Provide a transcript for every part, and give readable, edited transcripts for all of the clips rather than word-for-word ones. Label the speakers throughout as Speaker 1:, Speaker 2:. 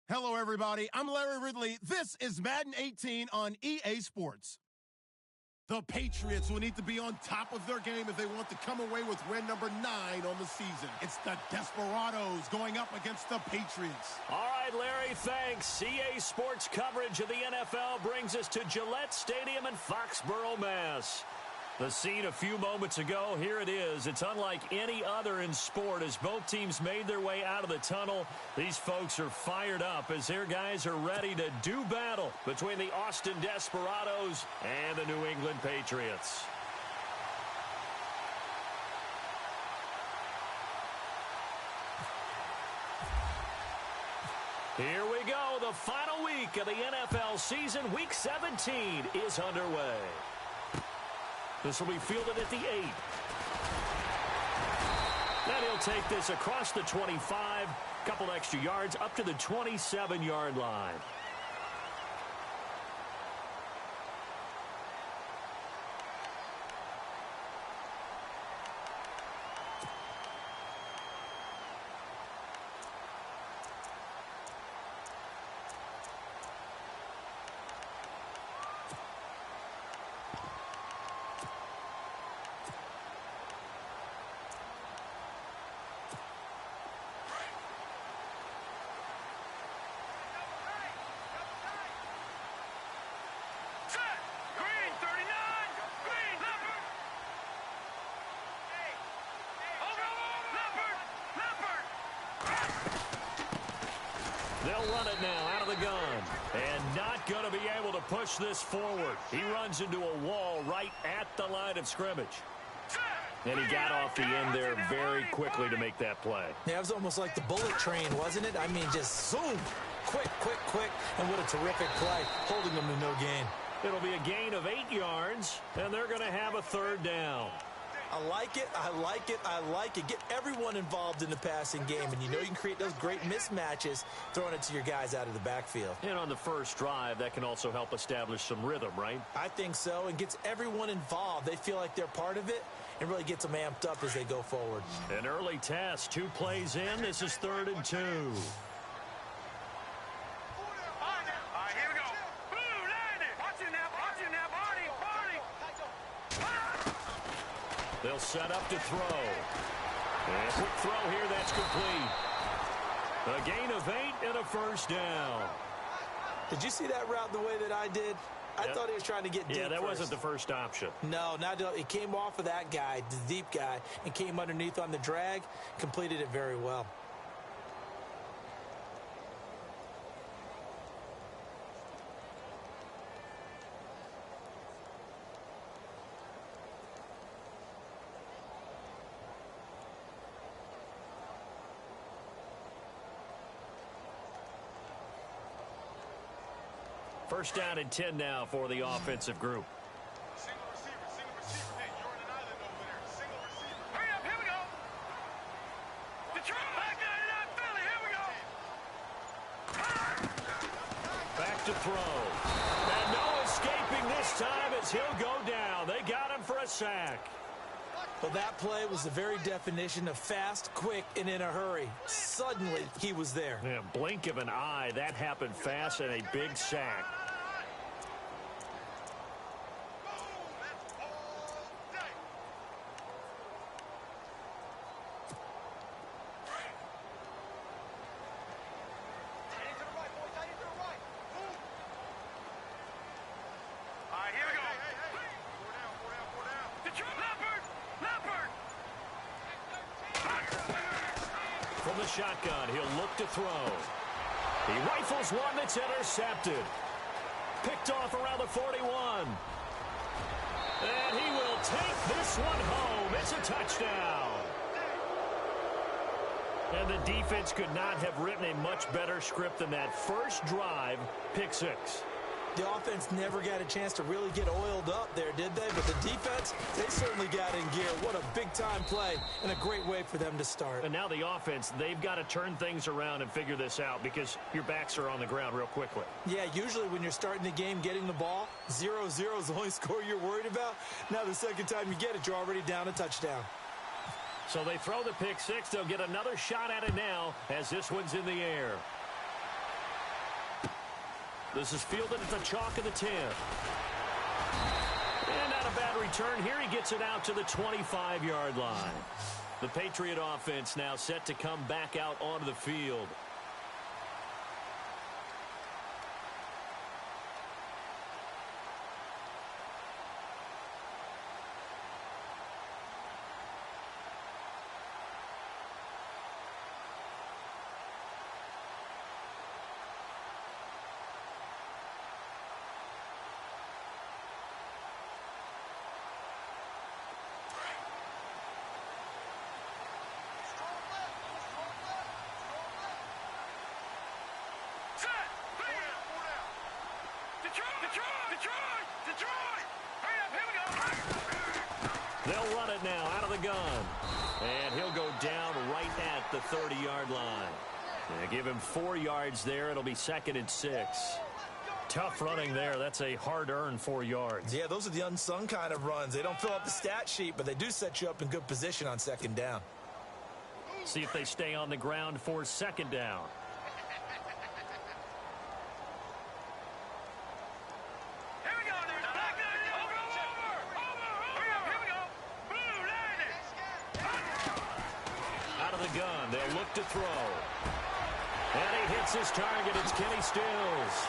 Speaker 1: Hello, everybody. I'm Larry Ridley. This is Madden 18 on EA Sports. The Patriots will need to be on top of their game if they want to come away with win number 9 on the season. It's the Desperados going up against the Patriots.
Speaker 2: All right, Larry, thanks. EA Sports coverage of the NFL brings us to Gillette Stadium in Foxborough, Mass. The scene a few moments ago, here it is. It's unlike any other in sport as both teams made their way out of the tunnel. These folks are fired up as their guys are ready to do battle between the Austin Desperados and the New England Patriots. Here we go. The final week of the NFL season. Week 17 is underway. This will be fielded at the 8. Then he'll take this across the 25, couple extra yards up to the 27-yard line. They'll run it now out of the gun. And not going to be able to push this forward. He runs into a wall right at the line of scrimmage. And he got off the end there very quickly to make that play.
Speaker 3: Yeah, it was almost like the bullet train, wasn't it? I mean, just zoom. Quick, quick, quick. And what a terrific play, holding them to no gain.
Speaker 2: It'll be a gain of 8 yards, and they're going to have a third down.
Speaker 3: I like it, I like it, I like it. Get everyone involved in the passing game, and you know you can create those great mismatches throwing it to your guys out of the backfield.
Speaker 2: And on the first drive, that can also help establish some rhythm, right?
Speaker 3: I think so, and gets everyone involved. They feel like they're part of it and really gets them amped up as they go forward.
Speaker 2: An early test, 2 plays in. This is 3rd and 2. They'll set up to throw. And quick throw here, that's complete. A gain of 8 and a first down.
Speaker 3: Did you see that route the way that I did? I thought he was trying to get deep.
Speaker 2: Yeah, that
Speaker 3: first.
Speaker 2: wasn't the first option.
Speaker 3: No, not it came off of that guy, the deep guy, and came underneath on the drag, completed it very well.
Speaker 2: First down and 10 now for the offensive group.
Speaker 4: Single receiver. Hey, you're in an island over there. Single receiver. Hurry up, here we go. Detroit, back in Philly, here we go.
Speaker 2: Back to throw. And no escaping this time as he'll go down. They got him for a sack.
Speaker 3: Well, that play was the very definition of fast, quick, and in a hurry. Suddenly, he was there.
Speaker 2: Yeah, blink of an eye. That happened fast and a big sack. From the shotgun, he'll look to throw. He rifles one that's intercepted. Picked off around the 41. And he will take this one home. It's a touchdown. And the defense could not have written a much better script than that first drive, pick 6.
Speaker 3: The offense never got a chance to really get oiled up there, did they? But the defense, they certainly got in gear. What a big-time play and a great way for them to start.
Speaker 2: And now the offense, they've got to turn things around and figure this out because your backs are on the ground real quickly.
Speaker 3: Yeah, usually when you're starting the game getting the ball, 0-0 is the only score you're worried about. Now the second time you get it, you're already down a touchdown.
Speaker 2: So they throw the pick 6. They'll get another shot at it now as this one's in the air. This is fielded at the chalk of the 10. And not a bad return here. He gets it out to the 25-yard line. The Patriot offense now set to come back out onto the field. They'll run it now out of the gun. And he'll go down right at the 30-yard line. They give him 4 yards there. It'll be 2nd and 6. Tough running there. That's a hard-earned 4 yards.
Speaker 3: Yeah, those are the unsung kind of runs. They don't fill up the stat sheet, but they do set you up in good position on 2nd down.
Speaker 2: See if they stay on the ground for 2nd down. Gun. They'll look to throw. And he hits his target. It's Kenny Stills.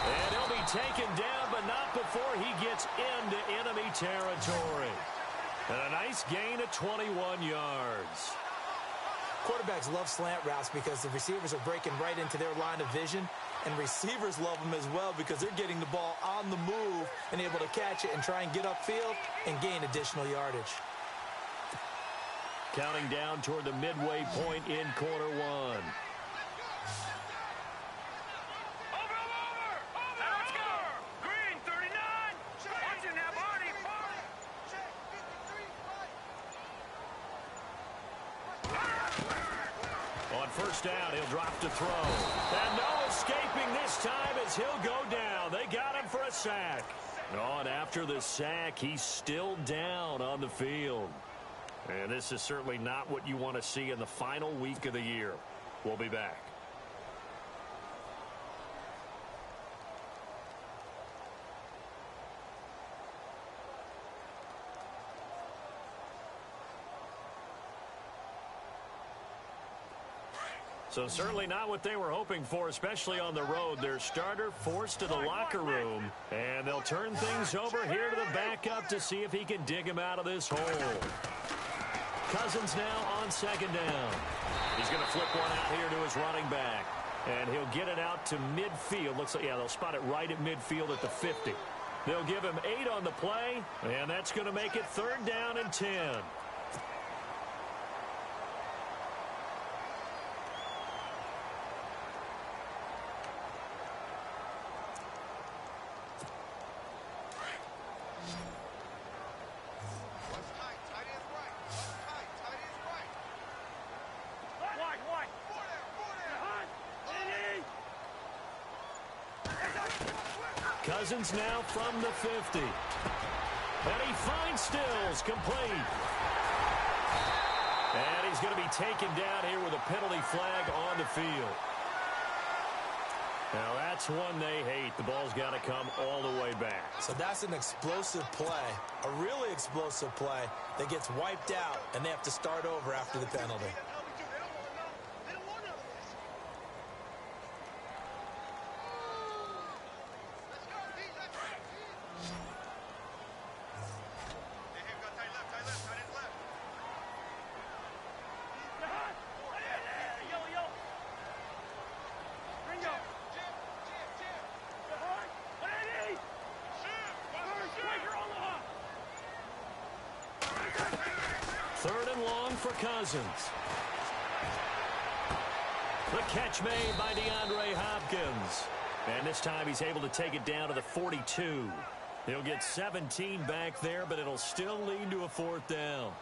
Speaker 2: And he'll be taken down, but not before he gets into enemy territory. And a nice gain of 21 yards.
Speaker 3: Quarterbacks love slant routes because the receivers are breaking right into their line of vision. And receivers love them as well because they're getting the ball on the move and able to catch it and try and get upfield and gain additional yardage.
Speaker 2: Counting down toward the midway point in quarter one.
Speaker 4: Let's go! Green, 39! Watching that body!
Speaker 2: On first down, he'll drop to throw. And no escaping this time as he'll go down. They got him for a sack. And after the sack, he's still down on the field. And this is certainly not what you want to see in the final week of the year. We'll be back. So certainly not what they were hoping for, especially on the road. Their starter forced to the locker room, and they'll turn things over here to the backup to see if he can dig him out of this hole. Cousins now on second down. He's going to flip one out here to his running back, and he'll get it out to midfield. Looks like, yeah, they'll spot it right at midfield at the 50. They'll give him 8 on the play, and that's going to make it 3rd down and 10. Cousins now from the 50. And he finds Stills, complete. And he's going to be taken down here with a penalty flag on the field. Now that's one they hate. The ball's got to come all the way back.
Speaker 3: So that's an explosive play, a really explosive play that gets wiped out, and they have to start over after the penalty.
Speaker 2: Cousins. The catch made by DeAndre Hopkins. And this time he's able to take it down to the 42. He'll get 17 back there, but it'll still lead to a 4th down.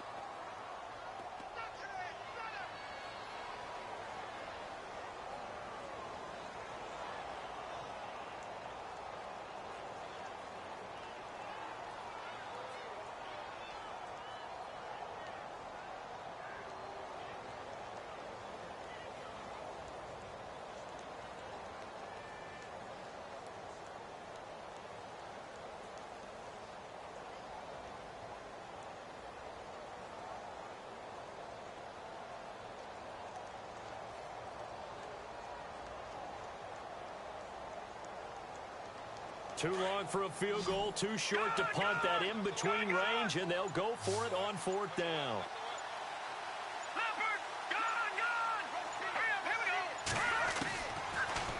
Speaker 2: Too long for a field goal, too short to punt that in-between range, and they'll go for it on 4th down.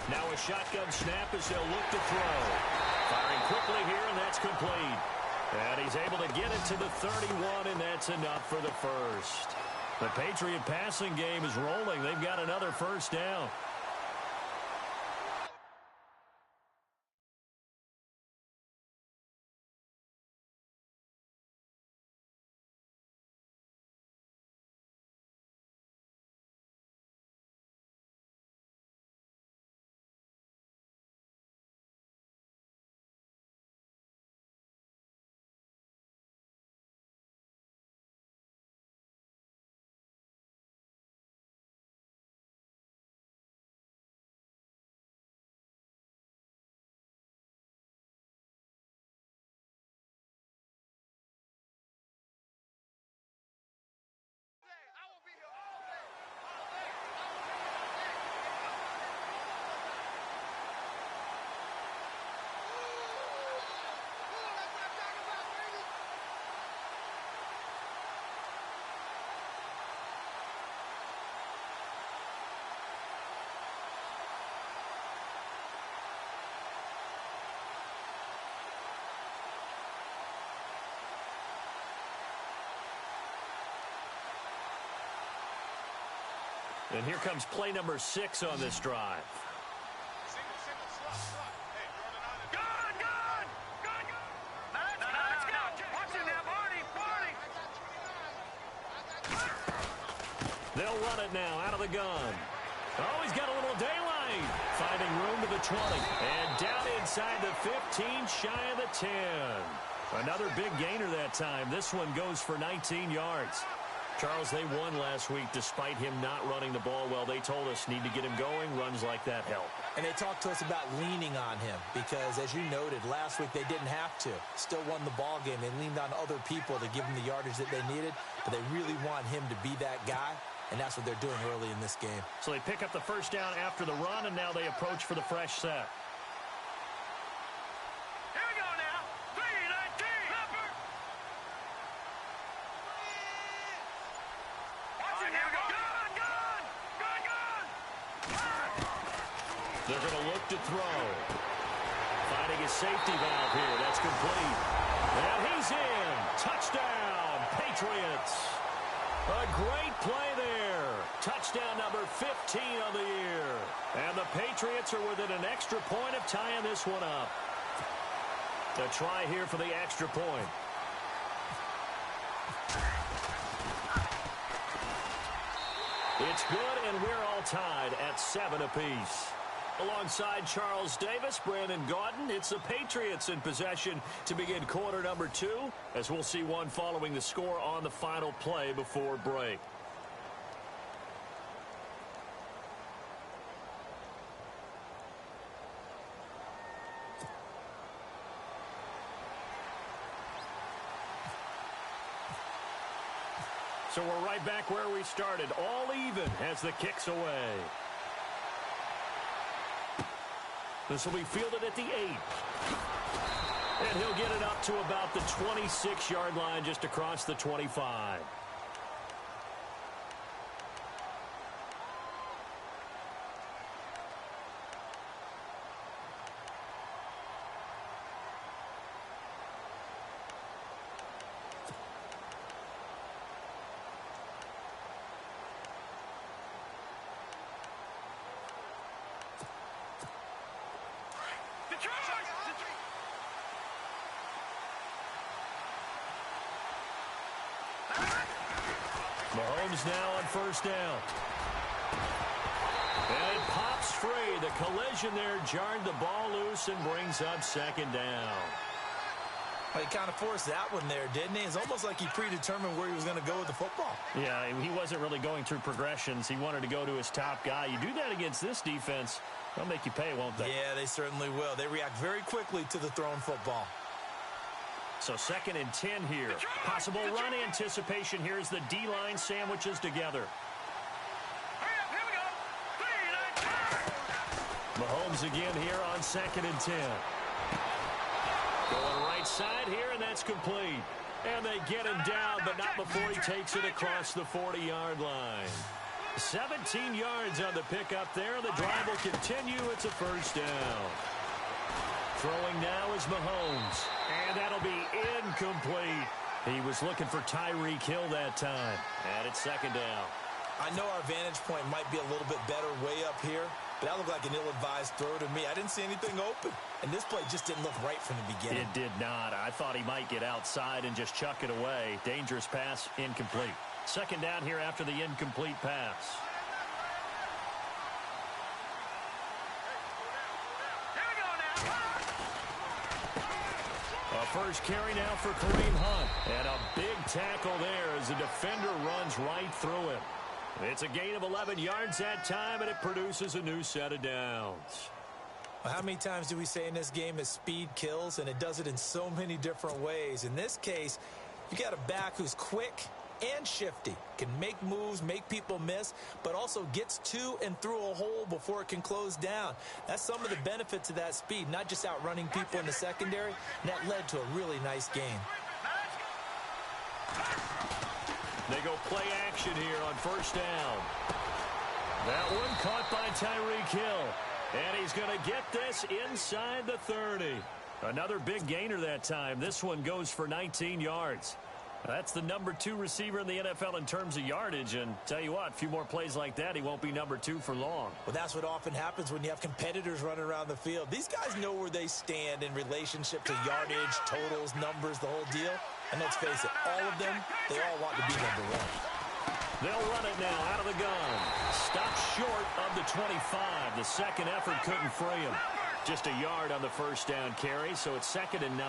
Speaker 2: Now a shotgun snap as they'll look to throw. Firing quickly here, and that's complete. And he's able to get it to the 31, and that's enough for the first. The Patriot passing game is rolling. They've got another first down. And here comes play number 6 on this drive. They'll run it now out of the gun. Oh, he's got a little daylight. Finding room to the 20. And down inside the 15, shy of the 10. Another big gainer that time. This one goes for 19 yards. Charles, they won last week despite him not running the ball well. They told us need to get him going. Runs like that help.
Speaker 3: And they talked to us about leaning on him because, as you noted, last week they didn't have to. Still won the ball game. They leaned on other people to give them the yardage that they needed, but they really want him to be that guy, and that's what they're doing early in this game.
Speaker 2: So they pick up the first down after the run, and now they approach for the fresh set. They're going to look to throw. Finding his safety valve here. That's complete. And he's in. Touchdown, Patriots. A great play there. Touchdown number 15 on the year. And the Patriots are within an extra point of tying this one up. A try here for the extra point. It's good, and we're all tied at 7 apiece. Alongside Charles Davis, Brandon Gaudin, it's the Patriots in possession to begin quarter number 2, as we'll see one following the score on the final play before break. So we're right back where we started, all even as the kick's away. This will be fielded at the 8. And he'll get it up to about the 26-yard line, just across the 25. Mahomes now on first down. And it pops free. The collision there jarred the ball loose and brings up second down.
Speaker 3: Well, he kind of forced that one there, didn't he? It's almost like he predetermined where he was going to go with the football.
Speaker 2: Yeah, he wasn't really going through progressions. He wanted to go to his top guy. You do that against this defense, they'll make you pay, won't they?
Speaker 3: Yeah, they certainly will. They react very quickly to the thrown football.
Speaker 2: So 2nd and 10 here. Possible run anticipation here as the D-line sandwiches together. Mahomes again here on 2nd and 10. inside here, and that's complete. And they get him down, but not before he takes it across the 40-yard line. 17 yards on the pickup there, and the drive will continue. It's a first down. Throwing now is Mahomes, and that'll be incomplete. He was looking for Tyreek Hill that time, and it's second down.
Speaker 3: I know our vantage point might be a little bit better way up here, but that looked like an ill-advised throw to me. I didn't see anything open, and this play just didn't look right from the beginning.
Speaker 2: It did not. I thought he might get outside and just chuck it away. Dangerous pass, incomplete. Second down here after the incomplete pass. A first carry now for Kareem Hunt. And a big tackle there as the defender runs right through him. It's a gain of 11 yards that time, and it produces a new set of downs.
Speaker 3: Well, how many times do we say in this game is speed kills, and it does it in so many different ways. In this case, you got a back who's quick and shifty, can make moves, make people miss, but also gets to and through a hole before it can close down. That's some of the benefits of that speed, not just outrunning people in the secondary, and that led to a really nice game.
Speaker 2: They go play action here on first down. That one caught by Tyreek Hill. And he's going to get this inside the 30. Another big gainer that time. This one goes for 19 yards. That's the number 2 receiver in the NFL in terms of yardage. And tell you what, a few more plays like that, he won't be number 2 for long.
Speaker 3: Well, that's what often happens when you have competitors running around the field. These guys know where they stand in relationship to yardage, totals, numbers, the whole deal. And let's face it, all of them, they all want to be number 1.
Speaker 2: They'll run it now out of the gun. Stopped short of the 25. The second effort couldn't free him. Just a yard on the first down carry, so it's 2nd and 9.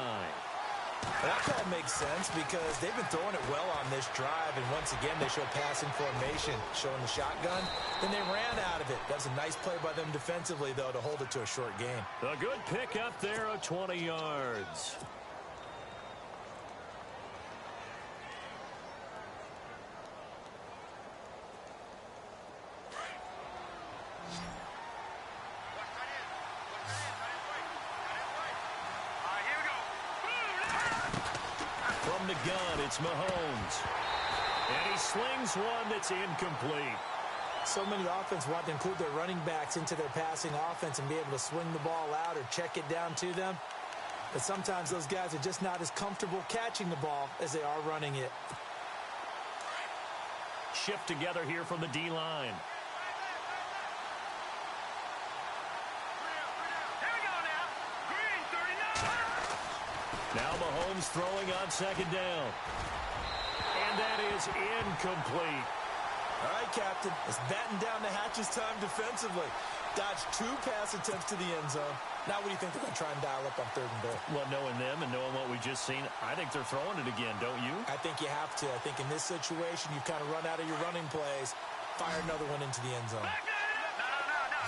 Speaker 3: That call makes sense because they've been throwing it well on this drive, and once again they show passing formation, showing the shotgun. Then they ran out of it. That was a nice play by them defensively, though, to hold it to a short gain.
Speaker 2: A good pickup there of 20 yards. From the gun, it's Mahomes. And he slings one that's incomplete.
Speaker 3: So many offense want to include their running backs into their passing offense and be able to swing the ball out or check it down to them. But sometimes those guys are just not as comfortable catching the ball as they are running it.
Speaker 2: Shift together here from the D-line. Now Mahomes throwing on second down. And that is incomplete.
Speaker 3: All right, Captain. It's batten down the hatches time defensively. Dodged 2 pass attempts to the end zone. Now what do you think they're going to try and dial up on 3rd and goal?
Speaker 2: Well, knowing them and knowing what we just seen, I think they're throwing it again, don't you?
Speaker 3: I think you have to. I think in this situation, you kind of run out of your running plays, fire another one into the end zone.
Speaker 4: No.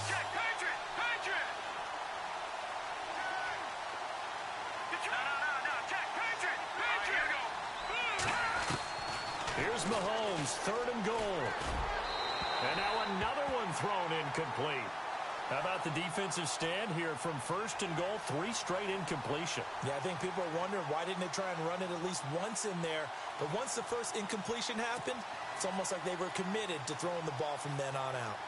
Speaker 4: Check. Patriot. No. Check. Patriot. Here we go.
Speaker 2: Here's Mahomes, 3rd and goal. And now another one thrown incomplete. How about the defensive stand here from 1st and goal, 3 straight incompletion.
Speaker 3: Yeah, I think people are wondering why didn't they try and run it at least once in there. But once the first incompletion happened, it's almost like they were committed to throwing the ball from then on out.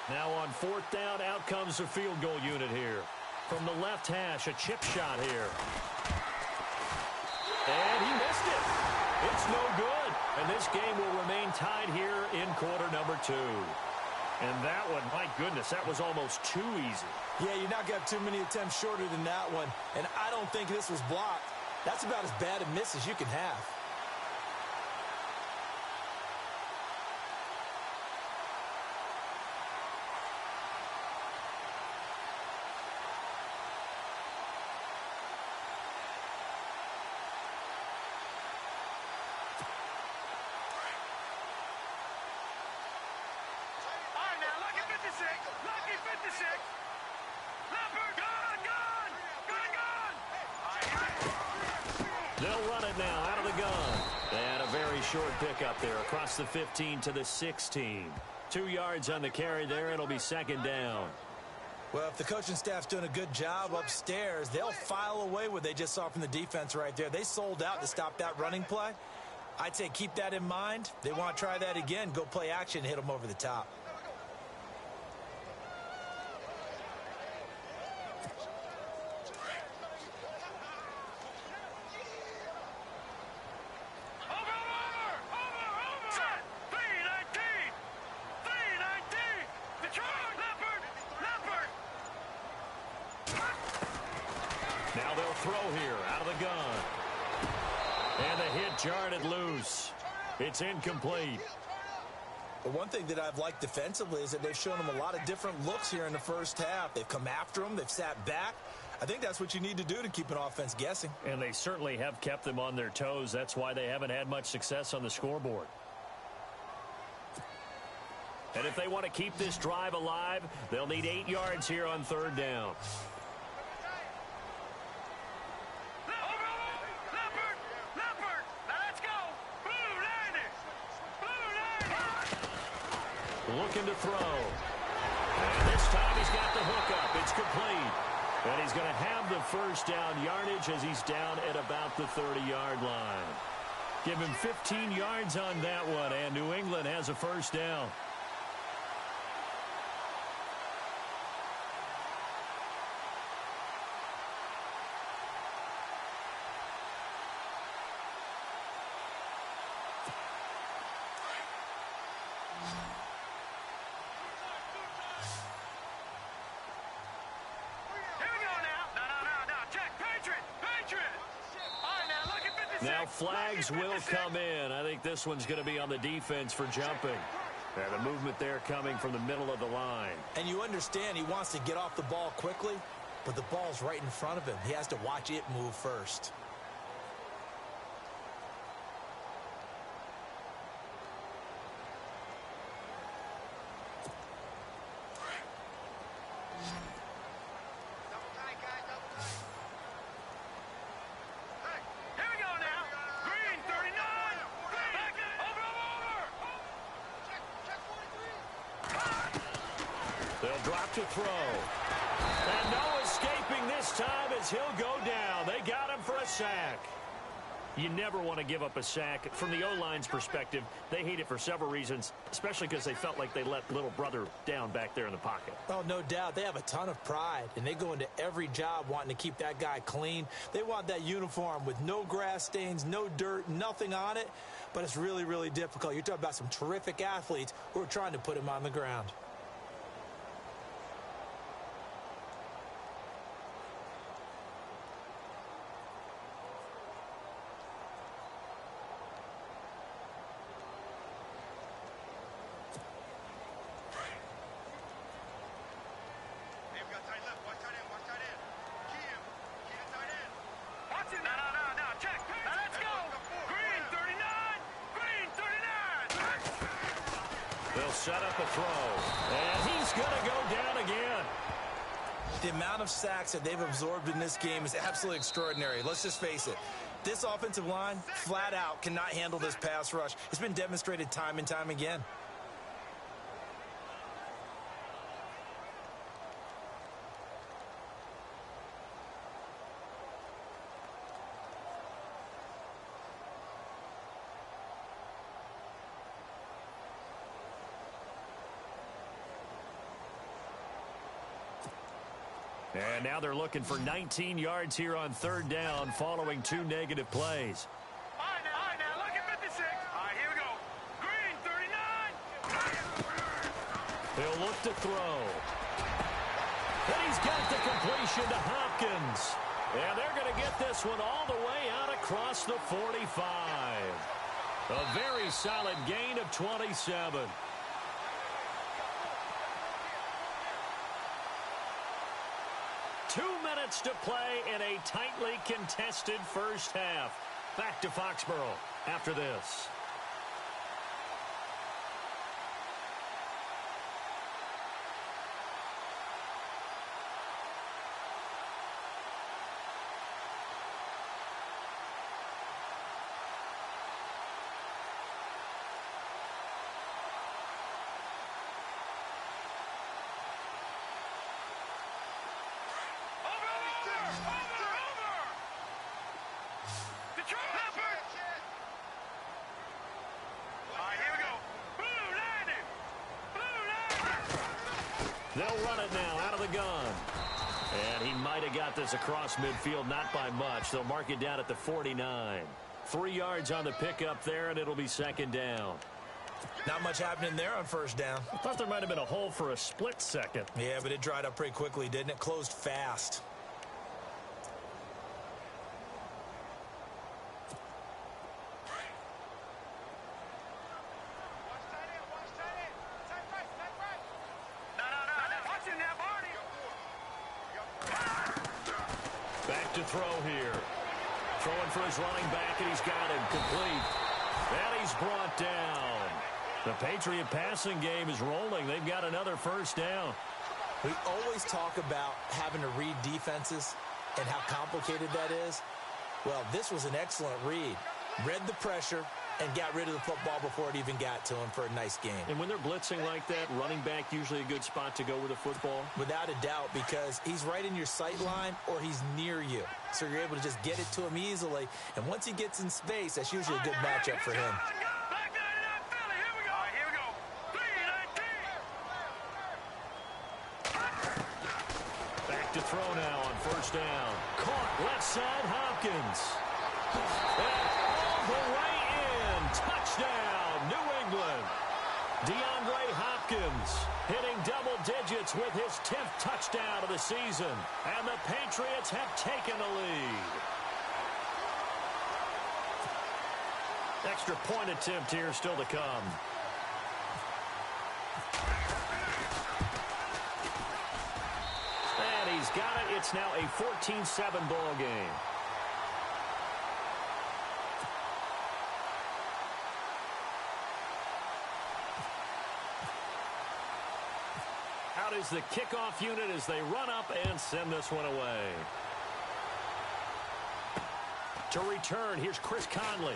Speaker 2: Now on 4th down, out comes the field goal unit here. From the left hash, a chip shot here. And he missed it. It's no good. And this game will remain tied here in quarter number 2. And that one, my goodness, that was almost too easy.
Speaker 3: Yeah, you're not going to have too many attempts shorter than that one. And I don't think this was blocked. That's about as bad a miss as you can have.
Speaker 4: Lucky 56. Leopard, gone.
Speaker 2: They'll run it now out of the gun. And a very short pickup there across the 15 to the 16. 2 yards on the carry there. It'll be 2nd down.
Speaker 3: Well, if the coaching staff's doing a good job upstairs, they'll file away what they just saw from the defense right there. They sold out to stop that running play. I'd say keep that in mind. They want to try that again. Go play action and hit them over the top.
Speaker 2: Now they'll throw here out of the gun. And the hit jarred it loose. It's incomplete.
Speaker 3: The one thing that I've liked defensively is that they've shown them a lot of different looks here in the first half. They've come after them. They've sat back. I think that's what you need to do to keep an offense guessing.
Speaker 2: And they certainly have kept them on their toes. That's why they haven't had much success on the scoreboard. And if they want to keep this drive alive, they'll need 8 yards here on third down. Looking to throw. And this time he's got the hook up. It's complete. And he's going to have the first down yardage as he's down at about the 30-yard line. Give him 15 yards on that one, and New England has a first down. Now flags will come in. I think this one's going to be on the defense for jumping. And the movement there coming from the middle of the line.
Speaker 3: And you understand he wants to get off the ball quickly, but the ball's right in front of him. He has to watch it move first.
Speaker 2: They'll drop to throw. And no escaping this time as he'll go down. They got him for a sack. You never want to give up a sack. From the O-line's perspective, they hate it for several reasons, especially because they felt like they let little brother down back there in the pocket.
Speaker 3: Oh, no doubt. They have a ton of pride, and they go into every job wanting to keep that guy clean. They want that uniform with no grass stains, no dirt, nothing on it, but it's really, really difficult. You're talking about some terrific athletes who are trying to put him on the ground.
Speaker 2: They'll set up a throw, and he's going to go down again.
Speaker 3: The amount of sacks that they've absorbed in this game is absolutely extraordinary. Let's just face it. This offensive line, flat out, cannot handle this pass rush. It's been demonstrated time and time again.
Speaker 2: And now they're looking for 19 yards here on third down following 2 negative plays.
Speaker 4: All right, now, look at 56. All right, here we go. Green, 39.
Speaker 2: He'll look to throw. And he's got the completion to Hopkins. And they're going to get this one all the way out across the 45. A very solid gain of 27. Minutes to play in a tightly contested first half. Back to Foxborough after this. They'll run it now out of the gun. And he might have got this across midfield, not by much. They'll mark it down at the 49. 3 yards on the pickup there, and it'll be second down.
Speaker 3: Not much happening there on first down.
Speaker 2: I thought there might have been a hole for a split second.
Speaker 3: Yeah, but it dried up pretty quickly, didn't it? Closed fast.
Speaker 2: Back to throw here. Throwing for his running back, and he's got him complete. And he's brought down. The Patriot passing game is rolling. They've got another first down.
Speaker 3: We always talk about having to read defenses and how complicated that is. Well, this was an excellent read. Read the pressure and got rid of the football before it even got to him for a nice game.
Speaker 2: And when they're blitzing like that, running back usually a good spot to go with the football?
Speaker 3: Without a doubt, because he's right in your sight line or he's near you. So you're able to just get it to him easily. And once he gets in space, that's usually a good matchup for him.
Speaker 2: Back to throw now on first down. Caught left side, Hopkins. And all the way in. Touchdown, New England. DeAndre Hopkins hitting double digits with his 10th touchdown of the season. And the Patriots have taken the lead. Extra point attempt here still to come. And he's got it. It's now a 14-7 ball game. Out is the kickoff unit as they run up and send this one away. To return, here's Chris Conley.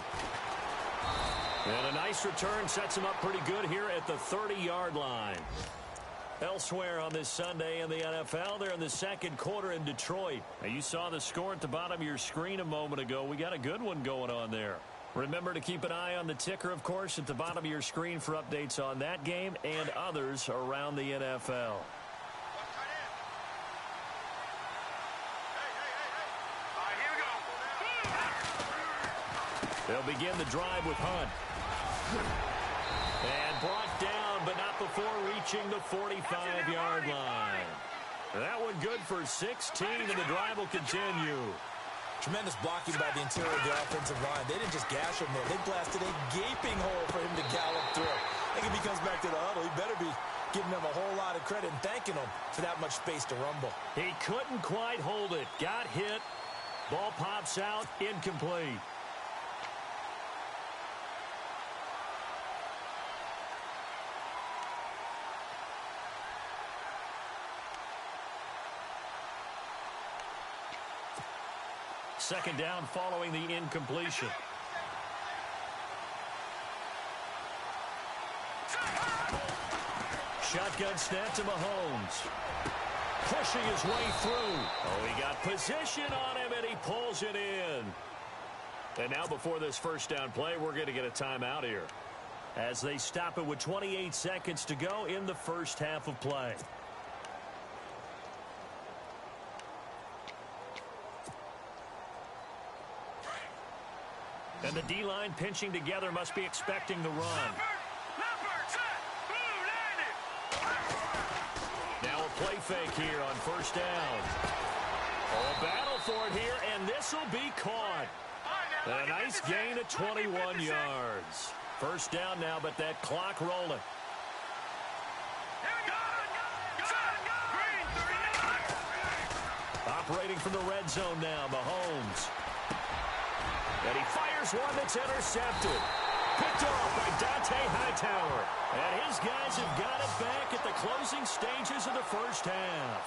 Speaker 2: And a nice return sets him up pretty good here at the 30-yard line. Elsewhere on this Sunday in the NFL, they're in the second quarter in Detroit. Now, you saw the score at the bottom of your screen a moment ago. We got a good one going on there. Remember to keep an eye on the ticker, of course, at the bottom of your screen for updates on that game and others around the NFL. They'll begin the drive with Hunt. And brought down, but not before reaching the 45-yard line. That one good for 16, and the drive will continue.
Speaker 3: Tremendous blocking by the interior of the offensive line. They didn't just gash him there. They blasted a gaping hole for him to gallop through. I think if he comes back to the huddle, he better be giving them a whole lot of credit and thanking them for that much space to rumble.
Speaker 2: He couldn't quite hold it. Got hit. Ball pops out. Incomplete. Second down following the incompletion. Shotgun snap to Mahomes. Pushing his way through. Oh, he got position on him, and he pulls it in. And now before this first down play, we're going to get a timeout here, as they stop it with 28 seconds to go in the first half of play. And the D-line pinching together must be expecting the run. Now a play fake here on first down. Oh, battle for it here, and this will be caught. And a nice gain of 21 yards. First down now, but that clock rolling. Operating from the red zone now, Mahomes. And he fires one that's intercepted. Picked off by Dante Hightower. And his guys have got it back at the closing stages of the first half.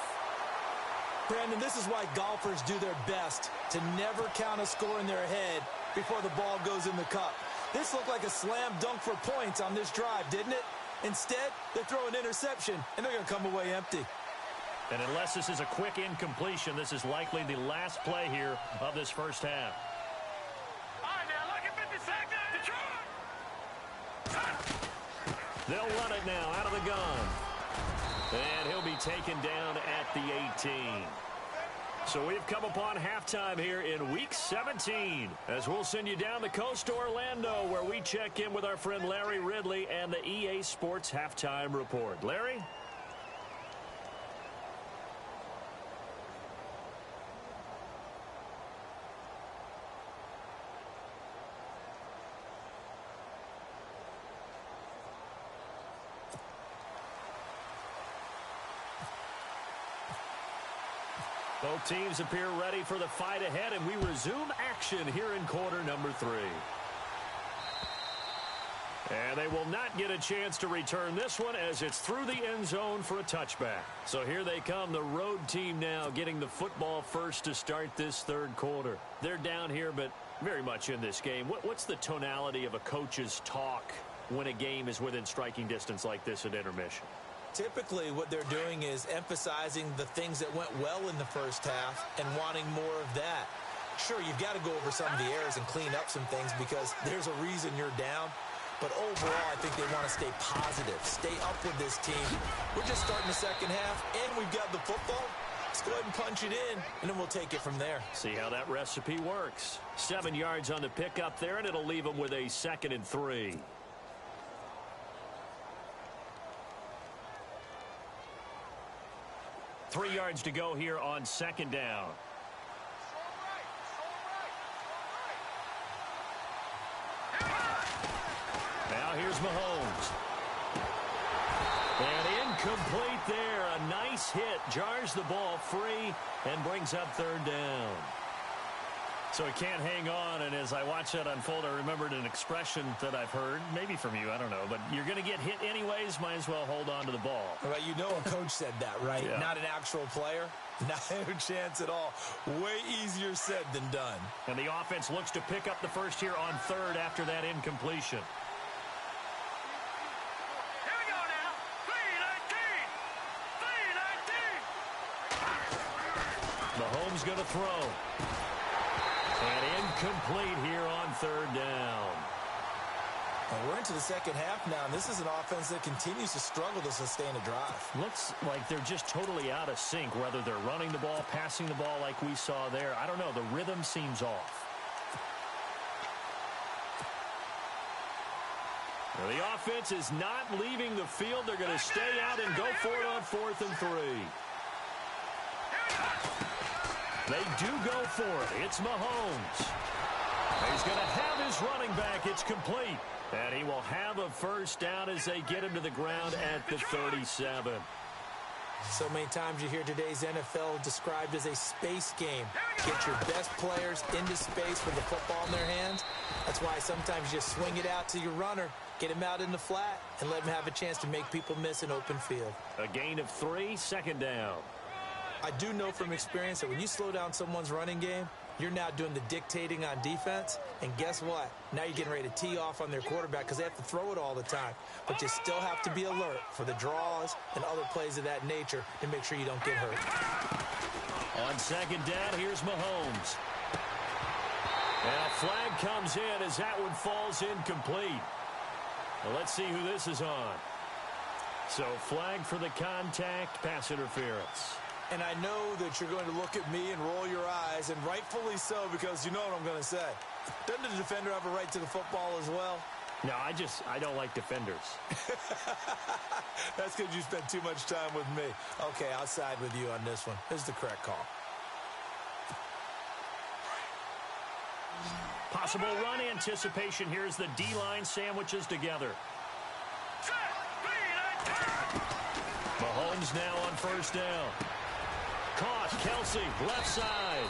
Speaker 3: Brandon, this is why golfers do their best to never count a score in their head before the ball goes in the cup. This looked like a slam dunk for points on this drive, didn't it? Instead, they throw an interception, and they're going to come away empty.
Speaker 2: And unless this is a quick incompletion, this is likely the last play here of this first half. They'll run it now out of the gun. And he'll be taken down at the 18. So we've come upon halftime here in Week 17, as we'll send you down the coast to Orlando, where we check in with our friend Larry Ridley and the EA Sports Halftime Report. Larry? Both teams appear ready for the fight ahead, and we resume action here in quarter number 3. And they will not get a chance to return this one, as it's through the end zone for a touchback. So here they come, the road team now getting the football first to start this third quarter. They're down here, but very much in this game. What's the tonality of a coach's talk when a game is within striking distance like this at intermission?
Speaker 3: Typically, what they're doing is emphasizing the things that went well in the first half and wanting more of that. Sure, you've got to go over some of the errors and clean up some things because there's a reason you're down. But overall, I think they want to stay positive, stay up with this team. We're just starting the second half, and we've got the football. Let's go ahead and punch it in, and then we'll take it from there.
Speaker 2: See how that recipe works. 7 yards on the pickup there, and it'll leave them with a 2nd and 3. Three yards to go here on 2nd down. Now here's Mahomes. And incomplete there. A nice hit. Jars the ball free and brings up 3rd down. So he can't hang on, and as I watch that unfold, I remembered an expression that I've heard, maybe from you, I don't know, but you're going to get hit anyways, might as well hold on to the ball.
Speaker 3: Well, you know a coach said that, right?
Speaker 2: Yeah.
Speaker 3: Not an actual player. Not a chance at all. Way easier said than done.
Speaker 2: And the offense looks to pick up the first here on 3rd after that incompletion.
Speaker 4: Here we go now. 3-19.
Speaker 2: Mahomes going to throw. And incomplete here on 3rd down.
Speaker 3: And we're into the second half now, and this is an offense that continues to struggle to sustain a drive.
Speaker 2: Looks like they're just totally out of sync, whether they're running the ball, passing the ball like we saw there. I don't know. The rhythm seems off. Now, the offense is not leaving the field. They're going to stay out and go for it on 4th and 3. They do go for it. It's Mahomes. He's going to have his running back. It's complete. And he will have a first down as they get him to the ground at the 37.
Speaker 3: So many times you hear today's NFL described as a space game. Get your best players into space with the football in their hands. That's why sometimes you just swing it out to your runner, get him out in the flat, and let him have a chance to make people miss an open field.
Speaker 2: A gain of 3, 2nd down.
Speaker 3: I do know from experience that when you slow down someone's running game, you're now doing the dictating on defense. And guess what? Now you're getting ready to tee off on their quarterback because they have to throw it all the time. But you still have to be alert for the draws and other plays of that nature to make sure you don't get hurt.
Speaker 2: On 2nd down, here's Mahomes. And a flag comes in as that one falls incomplete. Well, let's see who this is on. So flag for the contact, pass interference.
Speaker 3: And I know that you're going to look at me and roll your eyes, and rightfully so, because you know what I'm going to say. Doesn't the defender have a right to the football as well?
Speaker 2: No, I don't like defenders.
Speaker 3: That's because you spent too much time with me. Okay, I'll side with you on this one. This is the correct call.
Speaker 2: Possible run anticipation. Here's the D-line sandwiches together. Mahomes now on 1st down. Caught, Kelsey, left side.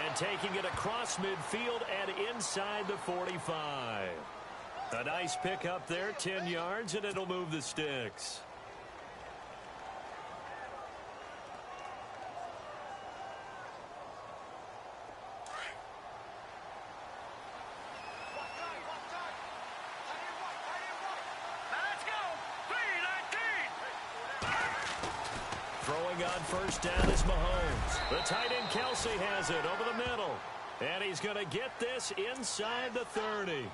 Speaker 2: And taking it across midfield and inside the 45. A nice pickup there, 10 yards, and it'll move the sticks. Throwing on 1st down is Mahomes. The tight end Kelsey has it over the middle. And he's going to get this inside the 30.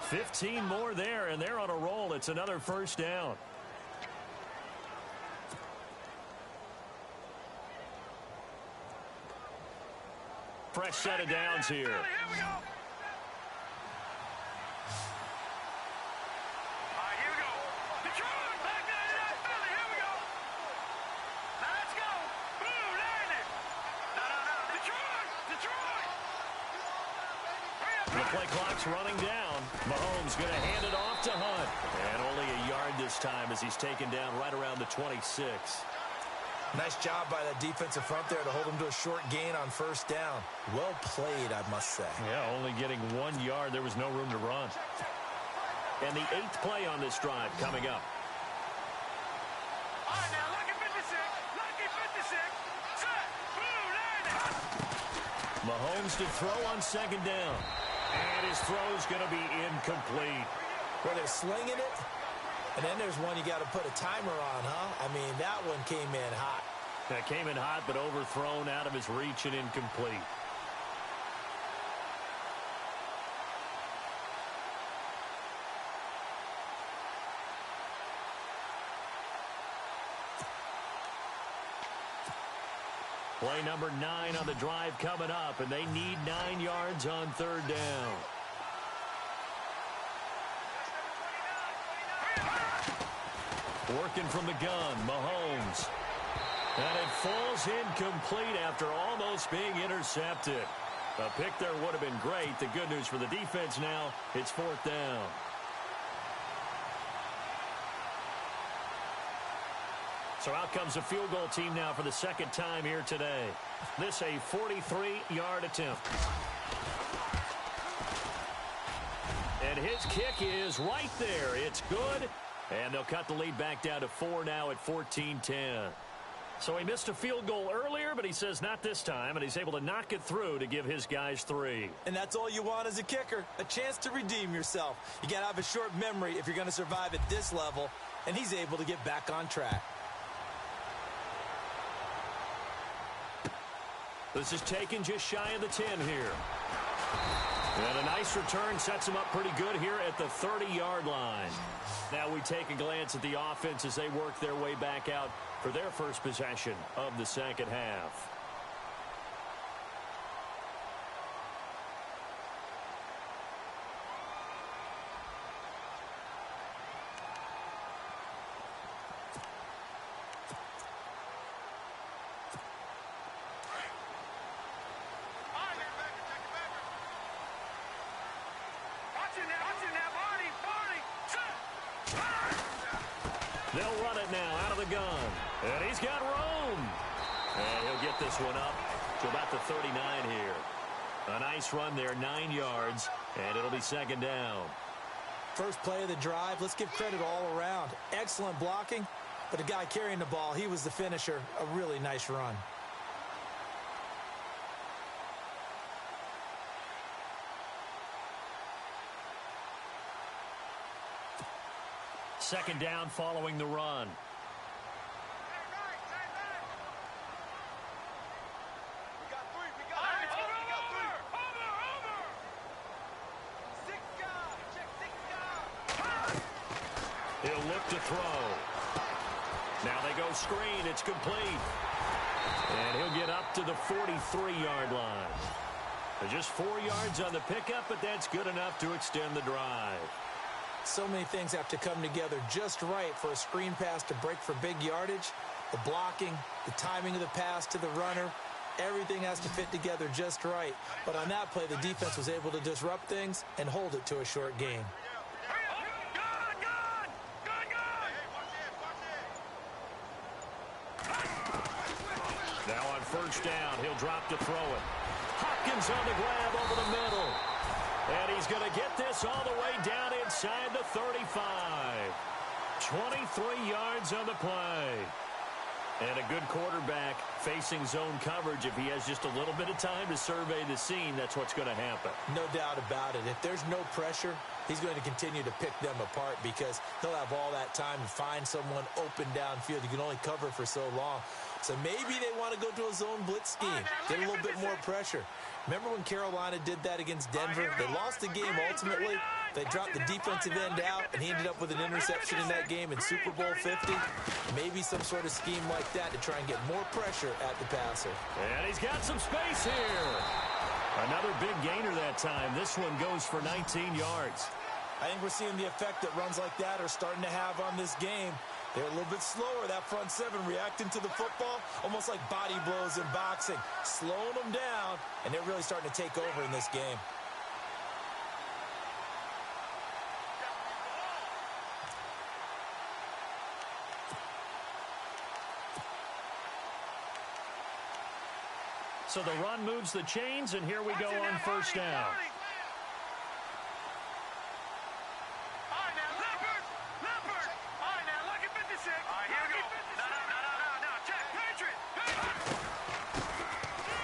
Speaker 2: 15 more there, and they're on a roll. It's another 1st down. Fresh set of downs here.
Speaker 4: Here we go. Here we go. Detroit, back 99 Philly. Here we go. Now let's go. Boom, line it. No. Detroit.
Speaker 2: The play clock's running down. Mahomes going to hand it off to Hunt. And only a yard this time as he's taken down right around the 26.
Speaker 3: Nice job by that defensive front there to hold him to a short gain on first down. Well played, I must say.
Speaker 2: Yeah, only getting 1 yard. There was no room to run. And the 8th play on this drive coming up.
Speaker 4: All right, now, lucky 56. Lucky 56. Set. Boom, line it.
Speaker 2: Mahomes to throw on second down. And his throw's going to be incomplete.
Speaker 3: Where they're slinging it. And then there's one you got to put a timer on, huh? I mean, that one came in hot.
Speaker 2: That came in hot, but overthrown out of his reach and incomplete. Play number 9 on the drive coming up, and they need 9 yards on third down. Working from the gun, Mahomes. And it falls incomplete after almost being intercepted. A pick there would have been great. The good news for the defense now, it's 4th down. So out comes a field goal team now for the second time here today. This a 43-yard attempt. And his kick is right there. It's good. And they'll cut the lead back down to 4 now at 14-10. So he missed a field goal earlier, but he says not this time, and he's able to knock it through to give his guys 3.
Speaker 3: And that's all you want as a kicker, a chance to redeem yourself. You got to have a short memory if you're going to survive at this level, and he's able to get back on track.
Speaker 2: This is taken just shy of the 10 here. And a nice return sets him up pretty good here at the 30-yard line. Now we take a glance at the offense as they work their way back out for their first possession of the second half. They'll run it now out of the gun. And he's got room. And he'll get this one up to about the 39 here. A nice run there, 9 yards, and it'll be second down.
Speaker 3: First play of the drive, let's give credit all around. Excellent blocking, but the guy carrying the ball, he was the finisher. A really nice run.
Speaker 2: Second down following the run. He'll look to throw. Now they go screen. It's complete. And he'll get up to the 43-yard line. Just 4 yards on the pickup, but that's good enough to extend the drive.
Speaker 3: So many things have to come together just right for a screen pass to break for big yardage. The blocking, the timing of the pass to the runner, everything has to fit together just right. But on that play, the defense was able to disrupt things and hold it to a short gain.
Speaker 2: Now on first down, he'll drop to throw it. Hopkins on the grab over the middle. And he's going to get this all the way down inside the 35. 23 yards on the play. And a good quarterback facing zone coverage. If he has just a little bit of time to survey the scene, that's what's going to happen.
Speaker 3: No doubt about it. If there's no pressure, he's going to continue to pick them apart because he'll have all that time to find someone open downfield. You can only cover for so long. So maybe they want to go to a zone blitz scheme, get a little bit more pressure. Remember when Carolina did that against Denver? They lost the game ultimately. They dropped the defensive end out, and he ended up with an interception in that game in Super Bowl 50. Maybe some sort of scheme like that to try and get more pressure at the passer.
Speaker 2: And he's got some space here. Another big gainer that time. This one goes for 19 yards.
Speaker 3: I think we're seeing the effect that runs like that are starting to have on this game. They're a little bit slower, that front seven, reacting to the football, almost like body blows in boxing, slowing them down, and they're really starting to take over in this game.
Speaker 2: So the run moves the chains, and here we go on first down.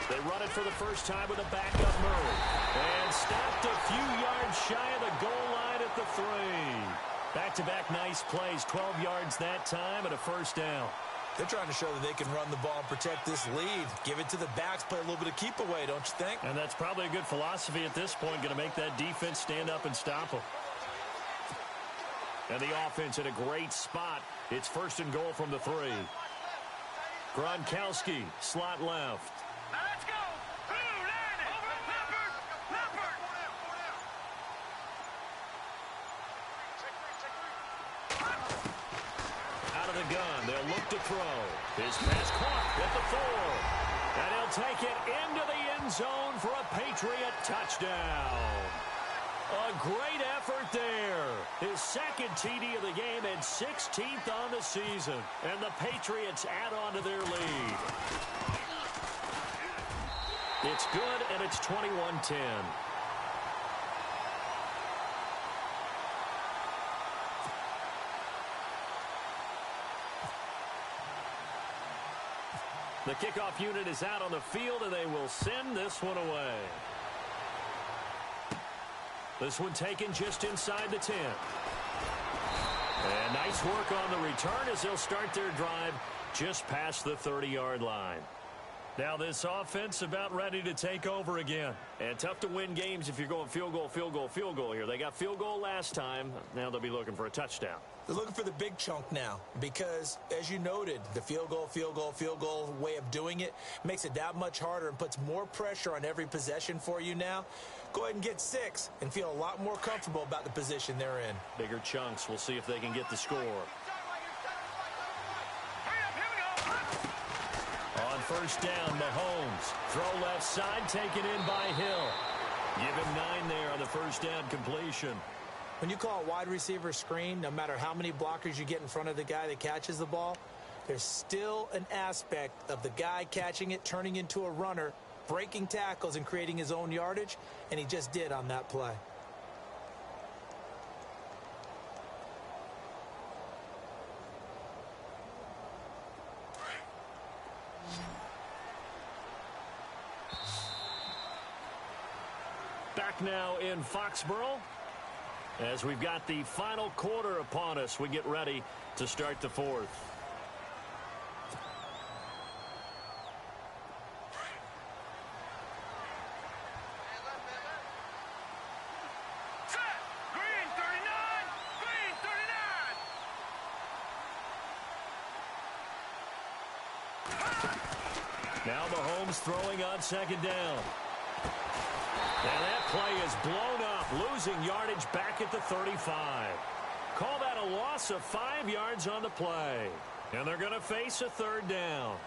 Speaker 2: They run it for the first time with a backup Murray. And stopped a few yards shy of the goal line at the 3. Back-to-back nice plays, 12 yards that time and a first down.
Speaker 3: They're trying to show that they can run the ball and protect this lead. Give it to the backs, play a little bit of keep away, don't you think?
Speaker 2: And that's probably a good philosophy at this point, going to make that defense stand up and stop them. And the offense in a great spot. It's first and goal from the 3. Gronkowski, slot left.
Speaker 4: Now let's go.
Speaker 2: Out of the gun, they'll look to throw. His pass caught at the 4. And he'll take it into the end zone for a Patriot touchdown. A great effort there. His second TD of the game and 16th on the season. And the Patriots add on to their lead. It's good, and it's 21-10. The kickoff unit is out on the field, and they will send this one away. This one taken just inside the 10. And nice work on the return as they'll start their drive just past the 30-yard line. Now this offense about ready to take over again. And tough to win games if you're going field goal, field goal, field goal here. They got field goal last time. Now they'll be looking for a touchdown.
Speaker 3: They're looking for the big chunk now because, as you noted, the field goal way of doing it makes it that much harder and puts more pressure on every possession for you now. Go ahead and get 6 and feel a lot more comfortable about the position they're in.
Speaker 2: Bigger chunks. We'll see if they can get the score. On first down, Mahomes. Throw left side, taken in by Hill. Give him 9 there on the first down completion.
Speaker 3: When you call a wide receiver screen, no matter how many blockers you get in front of the guy that catches the ball, there's still an aspect of the guy catching it, turning into a runner, breaking tackles and creating his own yardage, and he just did on that play.
Speaker 2: Back now in Foxborough. As we've got the final quarter upon us, we get ready to start the 4th.
Speaker 4: Green 39. Green 39.
Speaker 2: Now Mahomes throwing on second down. And that play is blown up, losing yardage back at the 35. Call that a loss of 5 yards on the play. And they're going to face a third down.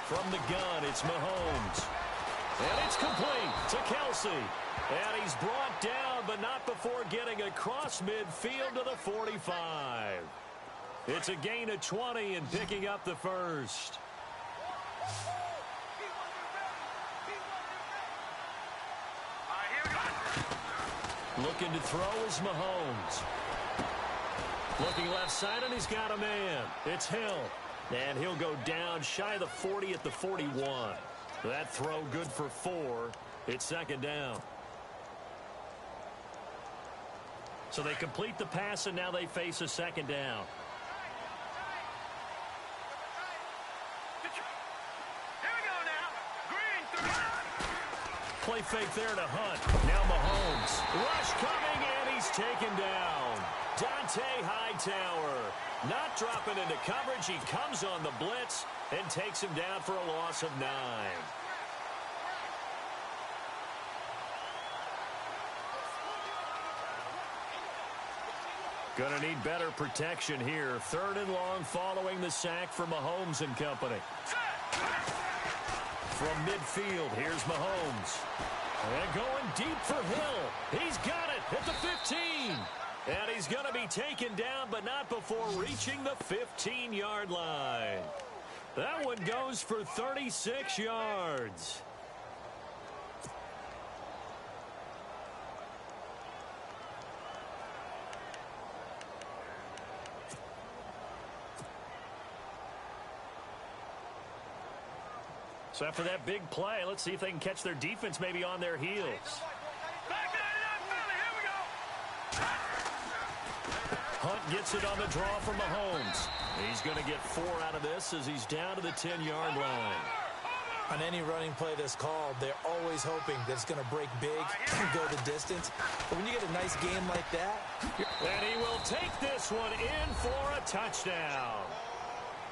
Speaker 2: From the gun, it's Mahomes. And it's complete to Kelsey. And he's brought down, but not before getting across midfield to the 45. It's a gain of 20 and picking up the first. Looking to throw is Mahomes. Looking left side, and he's got a man. It's Hill. And he'll go down shy of the 40 at the 41. That throw good for 4. It's second down. So they complete the pass, and now they face a second down.
Speaker 4: Here we go now. Green 3.
Speaker 2: Play fake there to Hunt. Now Mahomes. Rush coming, and he's taken down. Dante Hightower not dropping into coverage. He comes on the blitz and takes him down for a loss of 9. Gonna need better protection here. 3rd and long following the sack for Mahomes and company. From midfield, here's Mahomes. And going deep for Hill. He's got it at the 15. And he's going to be taken down, but not before reaching the 15-yard line. That one goes for 36 yards. So after that big play, let's see if they can catch their defense maybe on their heels. Hunt gets it on the draw from Mahomes. He's going to get 4 out of this as he's down to the 10-yard line.
Speaker 3: On any running play that's called, they're always hoping that it's going to break big and go the distance. But when you get a nice game like that...
Speaker 2: And he will take this one in for a touchdown.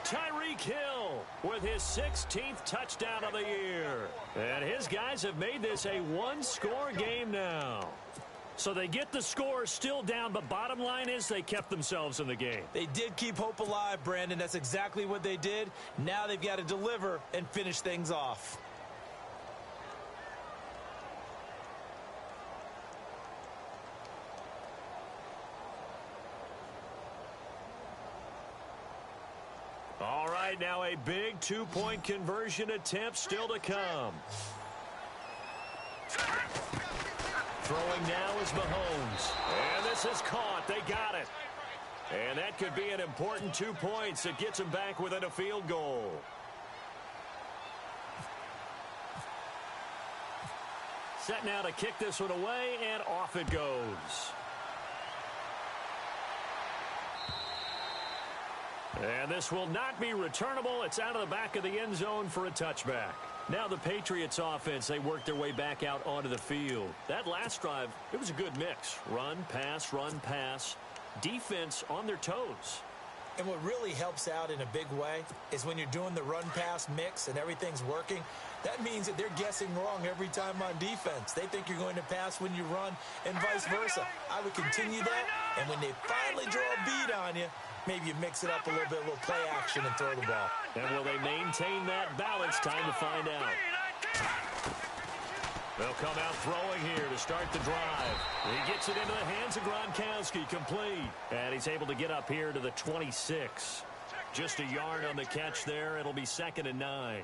Speaker 2: Tyreek Hill with his 16th touchdown of the year. And his guys have made this a one-score game now. So they get the score still down, but bottom line is they kept themselves in the game.
Speaker 3: They did keep hope alive, Brandon. That's exactly what they did. Now they've got to deliver and finish things off.
Speaker 2: All right, now a big two-point conversion attempt still to come. Throwing now is Mahomes. And this is caught. They got it. And that could be an important 2 points. It gets them back within a field goal. Set now to kick this one away, and off it goes. And this will not be returnable. It's out of the back of the end zone for a touchback. Now the Patriots offense, they work their way back out onto the field. That last drive, it was a good mix. Run, pass, defense on their toes.
Speaker 3: And what really helps out in a big way is when you're doing the run-pass mix and everything's working, that means that they're guessing wrong every time on defense. They think you're going to pass when you run and vice versa. I would continue that, and when they finally draw a beat on you, maybe you mix it up a little bit, a little play action, and throw the ball.
Speaker 2: And will they maintain that balance? Time to find out. They'll come out throwing here to start the drive. He gets it into the hands of Gronkowski, complete. And he's able to get up here to the 26. Just a yard on the catch there. It'll be 2nd and 9.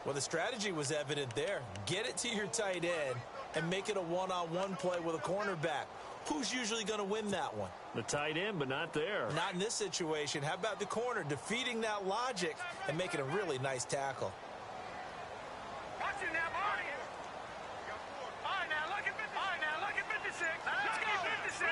Speaker 3: Well, the strategy was evident there. Get it to your tight end and make it a one-on-one play with a cornerback. Who's usually going to win that one?
Speaker 2: The tight end, but not there.
Speaker 3: Not in this situation. How about the corner defeating that logic and making a really nice tackle?
Speaker 4: Watch it now, boy. All right, now look at 56. Let's go, 56.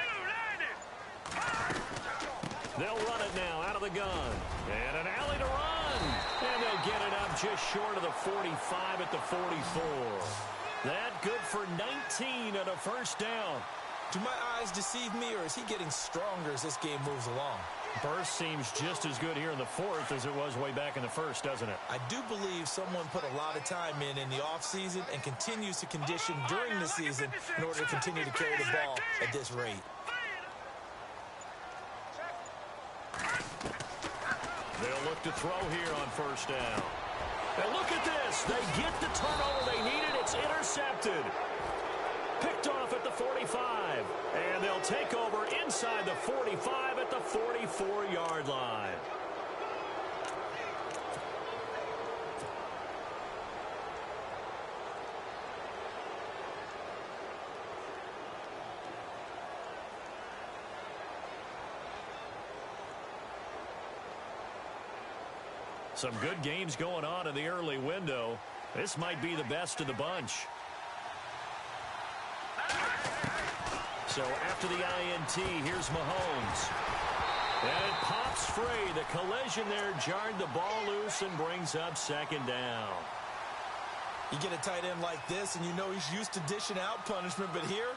Speaker 2: They'll run it now out of the gun. And an alley to run. And they'll get it up just short of the 45 at the 44. That good for 19 and a first down.
Speaker 3: Do my eyes deceive me, or is he getting stronger as this game moves along?
Speaker 2: Burst seems just as good here in the 4th as it was way back in the 1st, doesn't it?
Speaker 3: I do believe someone put a lot of time in the offseason and continues to condition during the season in order to continue to carry the ball at this rate.
Speaker 2: They'll look to throw here on first down. And look at this. They get the turnover they needed. It's intercepted. Picked off at the 45. And they'll take over inside the 45 at the 44-yard line. Some good games going on in the early window. This might be the best of the bunch. So after the INT, here's Mahomes. And it pops free. The collision there jarred the ball loose and brings up second down.
Speaker 3: You get a tight end like this, and you know he's used to dishing out punishment, but here,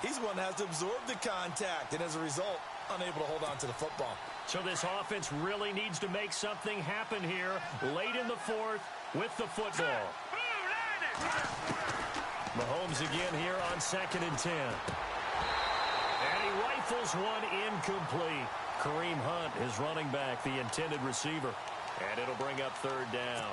Speaker 3: he's one that has to absorb the contact, and as a result, unable to hold on to the football.
Speaker 2: So this offense really needs to make something happen here late in the fourth with the football. Mahomes again here on 2nd and 10. And he rifles one incomplete. Kareem Hunt is running back, the intended receiver. And it'll bring up 3rd down.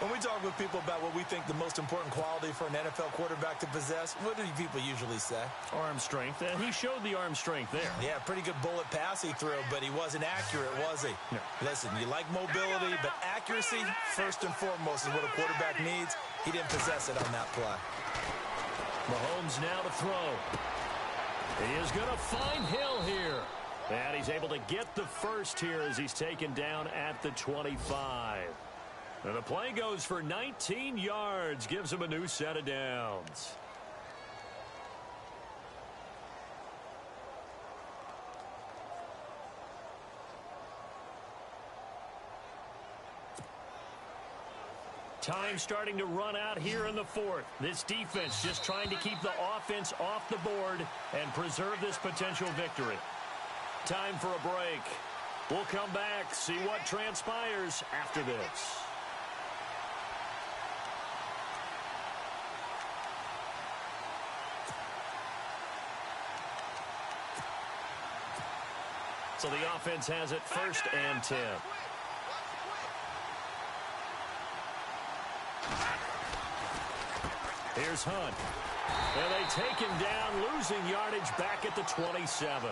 Speaker 3: When we talk with people about what we think the most important quality for an NFL quarterback to possess, what do people usually say?
Speaker 2: Arm strength, and he showed the arm strength there.
Speaker 3: Yeah, pretty good bullet pass he threw, but he wasn't accurate, was he?
Speaker 2: No.
Speaker 3: Listen, you like mobility, but accuracy, first and foremost, is what a quarterback needs. He didn't possess it on that play.
Speaker 2: Mahomes now to throw. He is going to find Hill here. And he's able to get the first here as he's taken down at the 25. And the play goes for 19 yards, gives him a new set of downs. Time starting to run out here in the fourth. This defense just trying to keep the offense off the board and preserve this potential victory. Time for a break. We'll come back, see what transpires after this. So the offense has it 1st and 10. Here's Hunt. And they take him down, losing yardage back at the 27.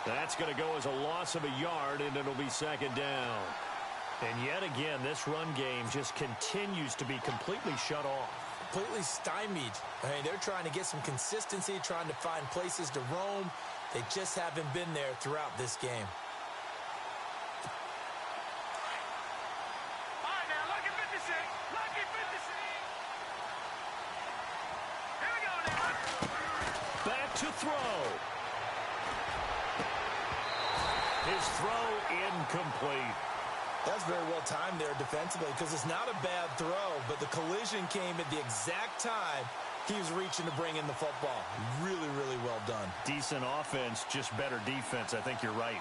Speaker 2: That's going to go as a loss of a yard, and it'll be 2nd down. And yet again, this run game just continues to be completely shut off.
Speaker 3: Completely stymied. I mean, they're trying to get some consistency, trying to find places to roam. They just haven't been there throughout this game.
Speaker 4: All right, now, lucky 56. Lucky 56. Here we go now.
Speaker 2: Back to throw. His throw incomplete.
Speaker 3: That's very well timed there defensively because it's not a bad throw, but the collision came at the exact time he was reaching to bring in the football. Really, really well done.
Speaker 2: Decent offense, just better defense. I think you're right.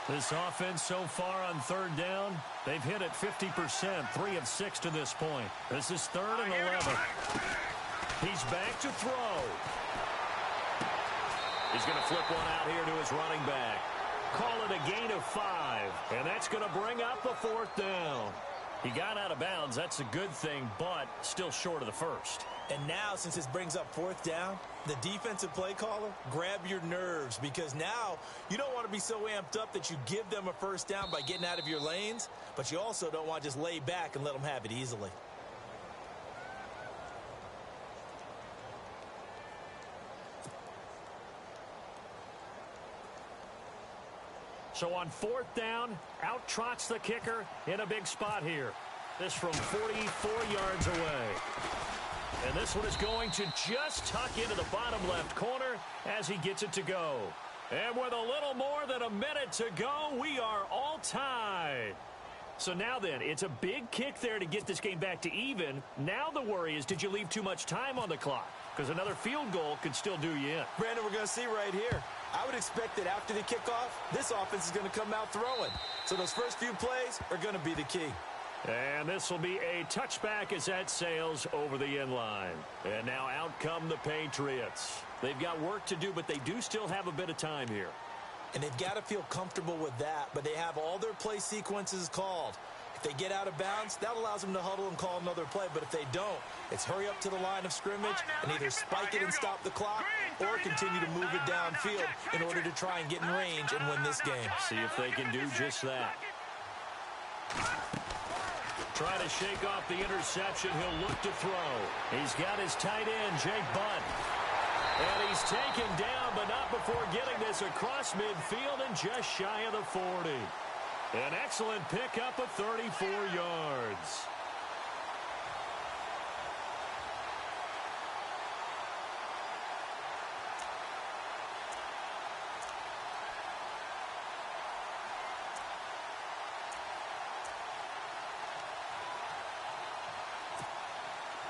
Speaker 2: This offense so far on 3rd down, they've hit it 50%, 3 of 6 to this point. This is 3rd and 11. He's back to throw. He's going to flip one out here to his running back. Call it a gain of 5, and that's going to bring up the 4th down. He got out of bounds. That's a good thing, but still short of the first.
Speaker 3: And now, since this brings up 4th down, the defensive play caller, grab your nerves because now you don't want to be so amped up that you give them a 1st down by getting out of your lanes, but you also don't want to just lay back and let them have it easily.
Speaker 2: So on 4th down, out trots the kicker in a big spot here. This from 44 yards away. And this one is going to just tuck into the bottom left corner as he gets it to go. And with a little more than a minute to go, we are all tied. So now then, it's a big kick there to get this game back to even. Now the worry is, did you leave too much time on the clock? Because another field goal could still do you in.
Speaker 3: Brandon, we're going to see right here. I would expect that after the kickoff, this offense is going to come out throwing. So those first few plays are going to be the key.
Speaker 2: And this will be a touchback as that sails over the end line. And now out come the Patriots. They've got work to do, but they do still have a bit of time here.
Speaker 3: And they've got to feel comfortable with that, but they have all their play sequences called. If they get out of bounds, that allows them to huddle and call another play. But if they don't, it's hurry up to the line of scrimmage and either spike it and stop the clock or continue to move it downfield in order to try and get in range and win this game.
Speaker 2: See if they can do just that. Try to shake off the interception. He'll look to throw. He's got his tight end, Jake Butt. And he's taken down, but not before getting this across midfield and just shy of the 40. An excellent pickup of 34 yards.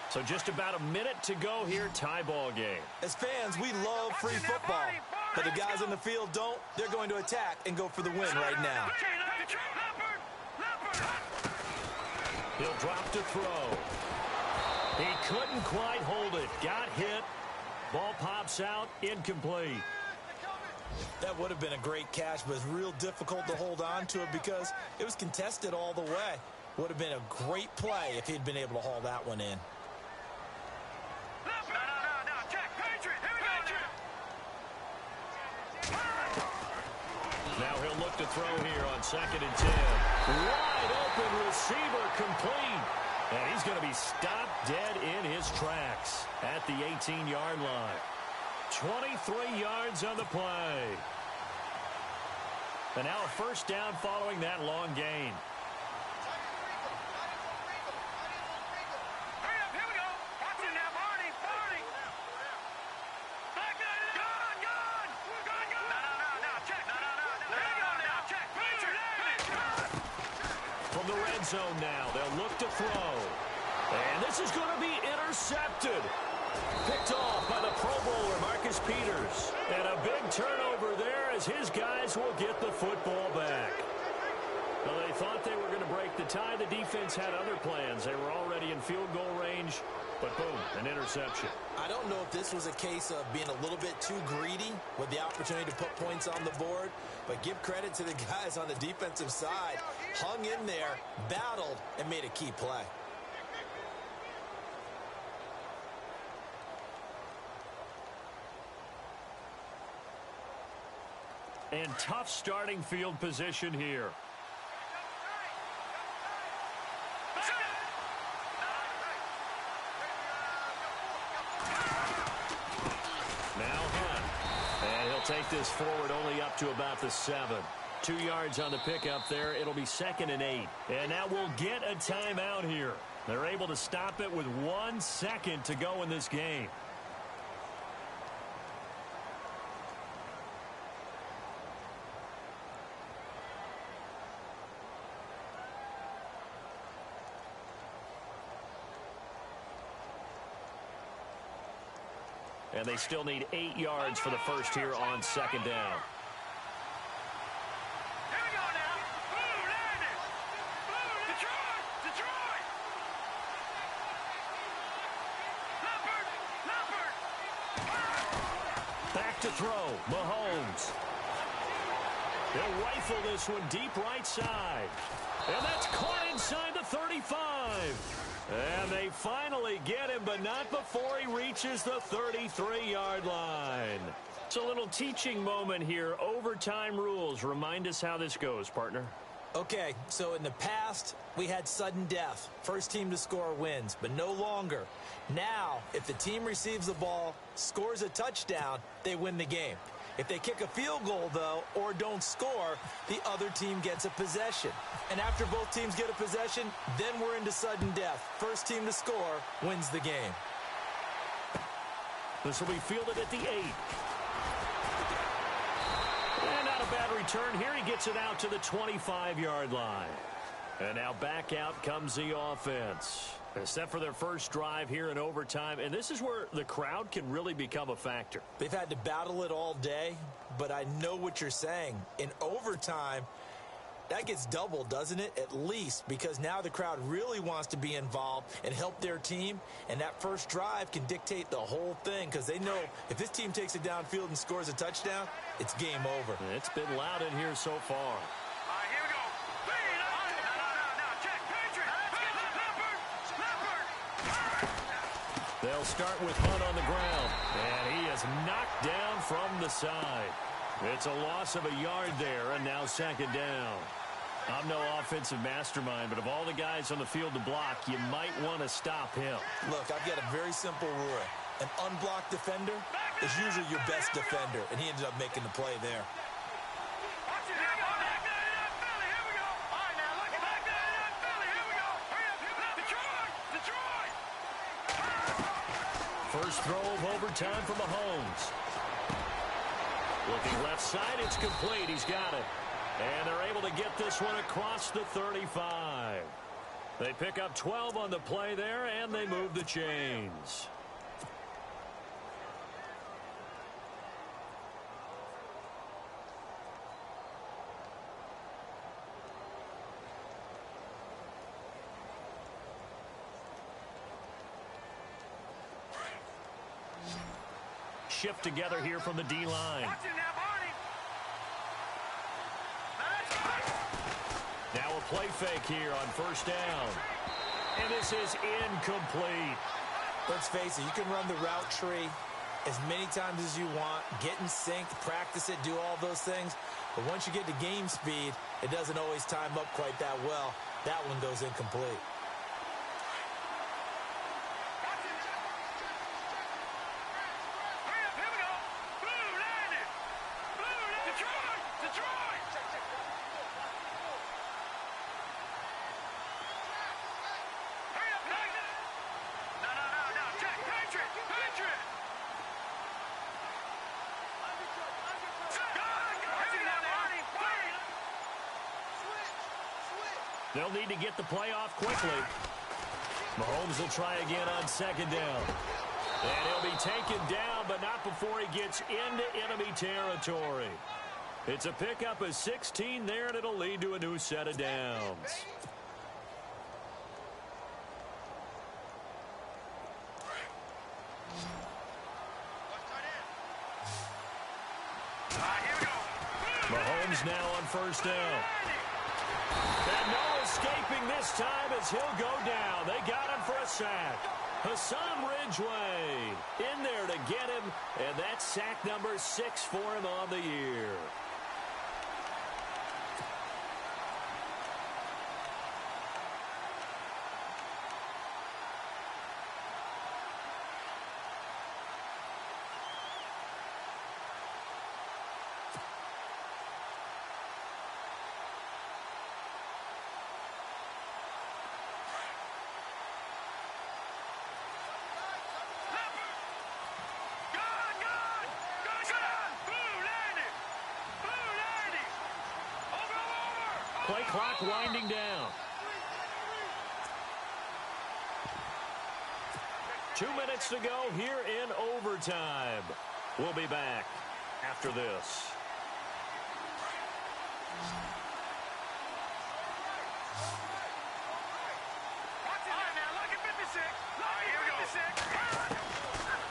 Speaker 2: So just about a minute to go here, tie ball game.
Speaker 3: As fans, we love free football, but the guys on the field don't. They're going to attack and go for the win right now.
Speaker 2: He'll drop to throw. He couldn't quite hold it. Got hit. Ball pops out, incomplete.
Speaker 3: That would have been a great catch, but it's real difficult to hold on to it because it was contested all the way. Would have been a great play if he'd been able to haul that one in.
Speaker 2: Now he'll look to throw here on 2nd and 10. Wide open receiver complete. And he's going to be stopped dead in his tracks at the 18-yard line. 23 yards on the play. And now a first down following that long gain. The red zone now. They'll look to throw. And this is going to be intercepted. Picked off by the Pro Bowler, Marcus Peters. And a big turnover there as his guys will get the football back. Well, they thought they were going to break the tie. The defense had other plans. They were already in field goal range. But boom, an interception.
Speaker 3: I don't know if this was a case of being a little bit too greedy with the opportunity to put points on the board, but give credit to the guys on the defensive side. Hung in there, battled, and made a key play.
Speaker 2: And tough starting field position here. Take this forward only up to about the 7. 2 yards on the pickup there. It'll be 2nd and 8. And now we'll get a timeout here. They're able to stop it with 1 second to go in this game. And they still need 8 yards for the first here on 2nd down.
Speaker 4: Here we go now. Blue, landed. Blue, Detroit. Detroit. Leopard.
Speaker 2: Back to throw. Mahomes. They'll rifle this one deep right side. And that's caught inside the 35. And they finally get him, but not before he reaches the 33-yard line. It's a little teaching moment here. Overtime rules. Remind us how this goes, partner.
Speaker 3: Okay, so in the past, we had sudden death. First team to score wins, but no longer. Now, if the team receives the ball, scores a touchdown, they win the game. If they kick a field goal, though, or don't score, the other team gets a possession. And after both teams get a possession, then we're into sudden death. First team to score wins the game.
Speaker 2: This will be fielded at the 8. And not a bad return here. He gets it out to the 25-yard line. And now back out comes the offense. Set for their first drive here in overtime, and this is where the crowd can really become a factor.
Speaker 3: They've had to battle it all day, but I know what you're saying. In overtime, that gets doubled, doesn't it? At least, because now the crowd really wants to be involved and help their team, and that first drive can dictate the whole thing because they know if this team takes it downfield and scores a touchdown, it's game over.
Speaker 2: It's been loud in here so far. They'll start with Hunt on the ground, and he is knocked down from the side. It's a loss of a yard there, and now 2nd down. I'm no offensive mastermind, but of all the guys on the field to block, you might want to stop him.
Speaker 3: Look, I've got a very simple rule. An unblocked defender is usually your best defender, and he ended up making the play there.
Speaker 4: Watch it now. Back there in Philly. Here we go. All right, now look at back there in Philly. Here we go. Hurry up. Detroit. Detroit.
Speaker 2: First throw of overtime for Mahomes. Looking left side, it's complete. He's got it. And they're able to get this one across the 35. They pick up 12 on the play there, and they move the chains. Shift together here from the D-line.
Speaker 4: Watch it now, Barney.
Speaker 2: Now a play fake here on first down. And this is incomplete.
Speaker 3: Let's face it, you can run the route tree as many times as you want, get in sync, practice it, do all those things. But once you get to game speed, it doesn't always time up quite that well. That one goes incomplete.
Speaker 2: They'll need to get the play off quickly. Mahomes will try again on second down. And he'll be taken down, but not before he gets into enemy territory. It's a pickup of 16 there, and it'll lead to a new set of downs. Mahomes now on first down. And no escaping this time as he'll go down. They got him for a sack. Hassan Ridgeway in there to get him, and that's sack number 6 for him on the year. Play clock winding down. 2 minutes to go here in overtime. We'll be back after this.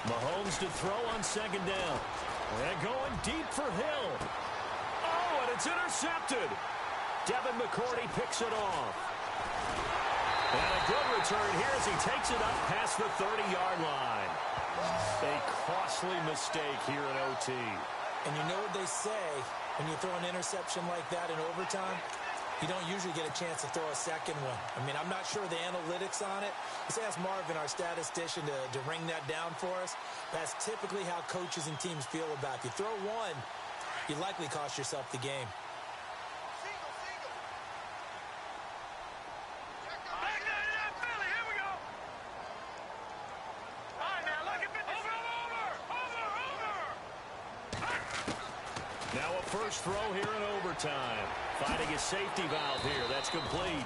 Speaker 2: Mahomes to throw on second down. And going deep for Hill. Oh, and it's intercepted. Devin McCourty picks it off. And a good return here as he takes it up past the 30-yard line. A costly mistake here in OT.
Speaker 3: And you know what they say, when you throw an interception like that in overtime, you don't usually get a chance to throw a second one. I mean, I'm not sure the analytics on it. Let's ask Marvin, our statistician, to ring that down for us. That's typically how coaches and teams feel about it. If you throw one, you likely cost yourself the game.
Speaker 2: First throw here in overtime. Finding his safety valve here. That's complete.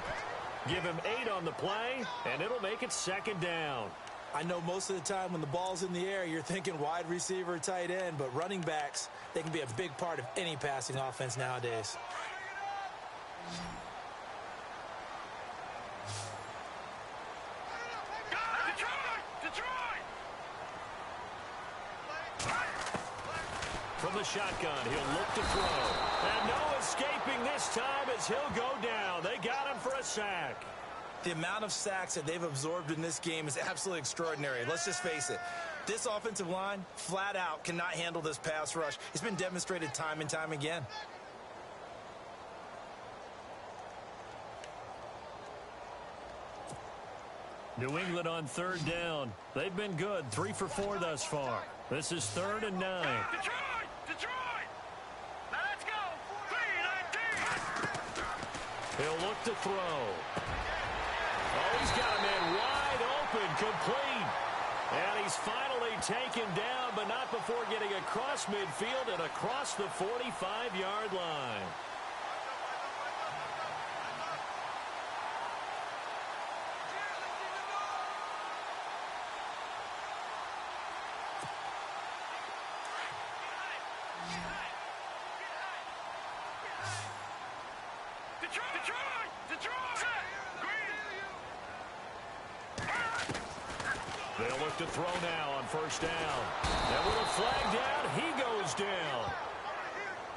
Speaker 2: Give him 8 on the play, and it'll make it second down.
Speaker 3: I know most of the time when the ball's in the air, you're thinking wide receiver, tight end, but running backs, they can be a big part of any passing offense nowadays. From the shotgun, he'll look to throw. And no escaping this time as he'll go down. They got him for a sack. The amount of sacks that they've absorbed in this game is absolutely extraordinary. Let's just face it. This offensive line, flat out, cannot handle this pass rush. It's been demonstrated time and time again.
Speaker 2: New England on third down. They've been good, 3 for 4 thus far. This is 3rd and 9.
Speaker 4: Detroit! Detroit! Now let's go! 3-19!
Speaker 2: He'll look to throw. Oh, he's got a man wide open, complete. And he's finally taken down, but not before getting across midfield and across the 45-yard line. They'll look to throw now on first down. And with a flag down, he goes down.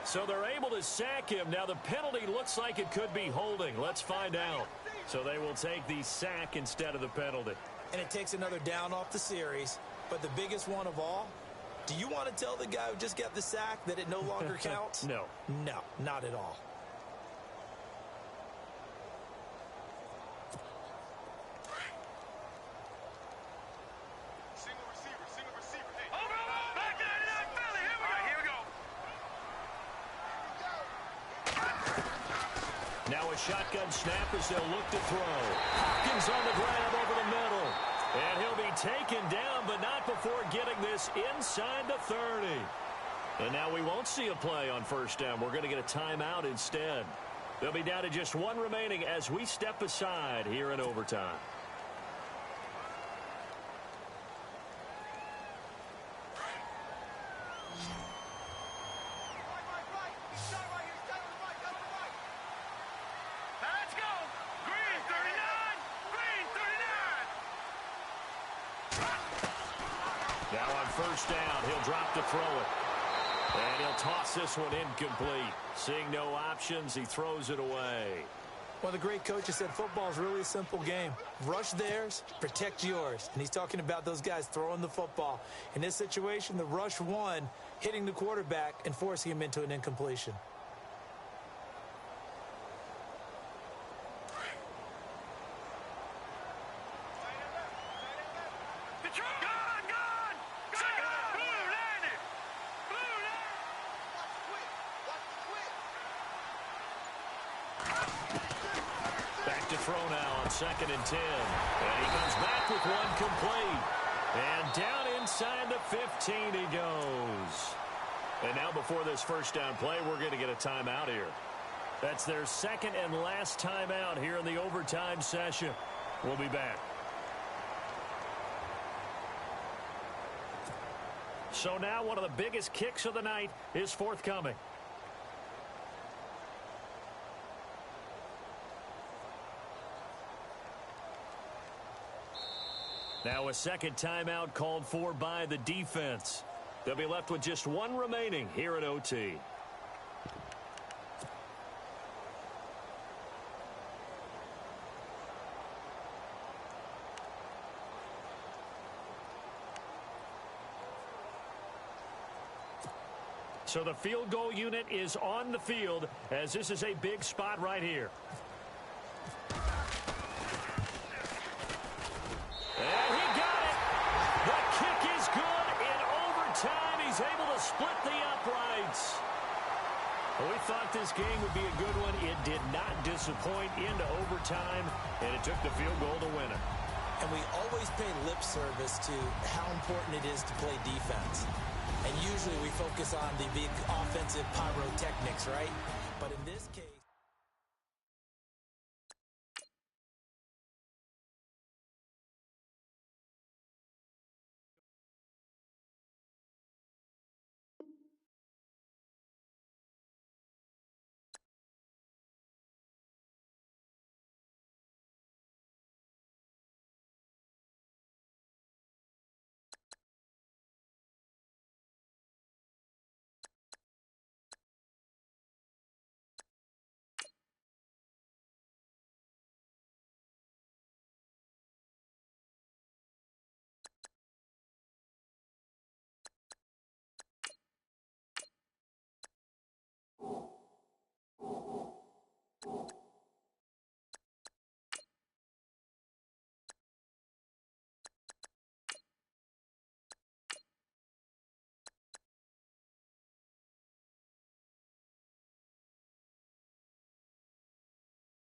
Speaker 2: So they're able to sack him. Now the penalty looks like it could be holding. Let's find out. So they will take the sack instead of the penalty.
Speaker 3: And it takes another down off the series. But the biggest one of all, do you want to tell the guy who just got the sack that it no longer counts?
Speaker 2: No.
Speaker 3: No, not at all.
Speaker 2: Now a shotgun snap as they'll look to throw. Hopkins on the grab over the middle. And he'll be taken down, but not before getting this inside the 30. And now we won't see a play on first down. We're going to get a timeout instead. They'll be down to just 1 remaining as we step aside here in overtime. Now on first down, he'll drop to throw it. And he'll toss this one incomplete. Seeing no options, he throws it away.
Speaker 3: Well, the great coach has said football is really a simple game. Rush theirs, protect yours. And he's talking about those guys throwing the football. In this situation, the rush won, hitting the quarterback and forcing him into an incompletion.
Speaker 2: Throw now on 2nd and 10. And he comes back with one complete. And down inside the 15 he goes. And now before this first down play, we're going to get a timeout here. That's their 2nd and last timeout here in the overtime session. We'll be back. So now one of the biggest kicks of the night is forthcoming. Now a second timeout called for by the defense. They'll be left with just 1 remaining here at OT. So the field goal unit is on the field as this is a big spot right here. Split the uprights. Well, we thought this game would be a good one. It did not disappoint into overtime, and it took the field goal to win it.
Speaker 3: And we always pay lip service to how important it is to play defense. And usually we focus on the big offensive pyrotechnics, right? But in this case...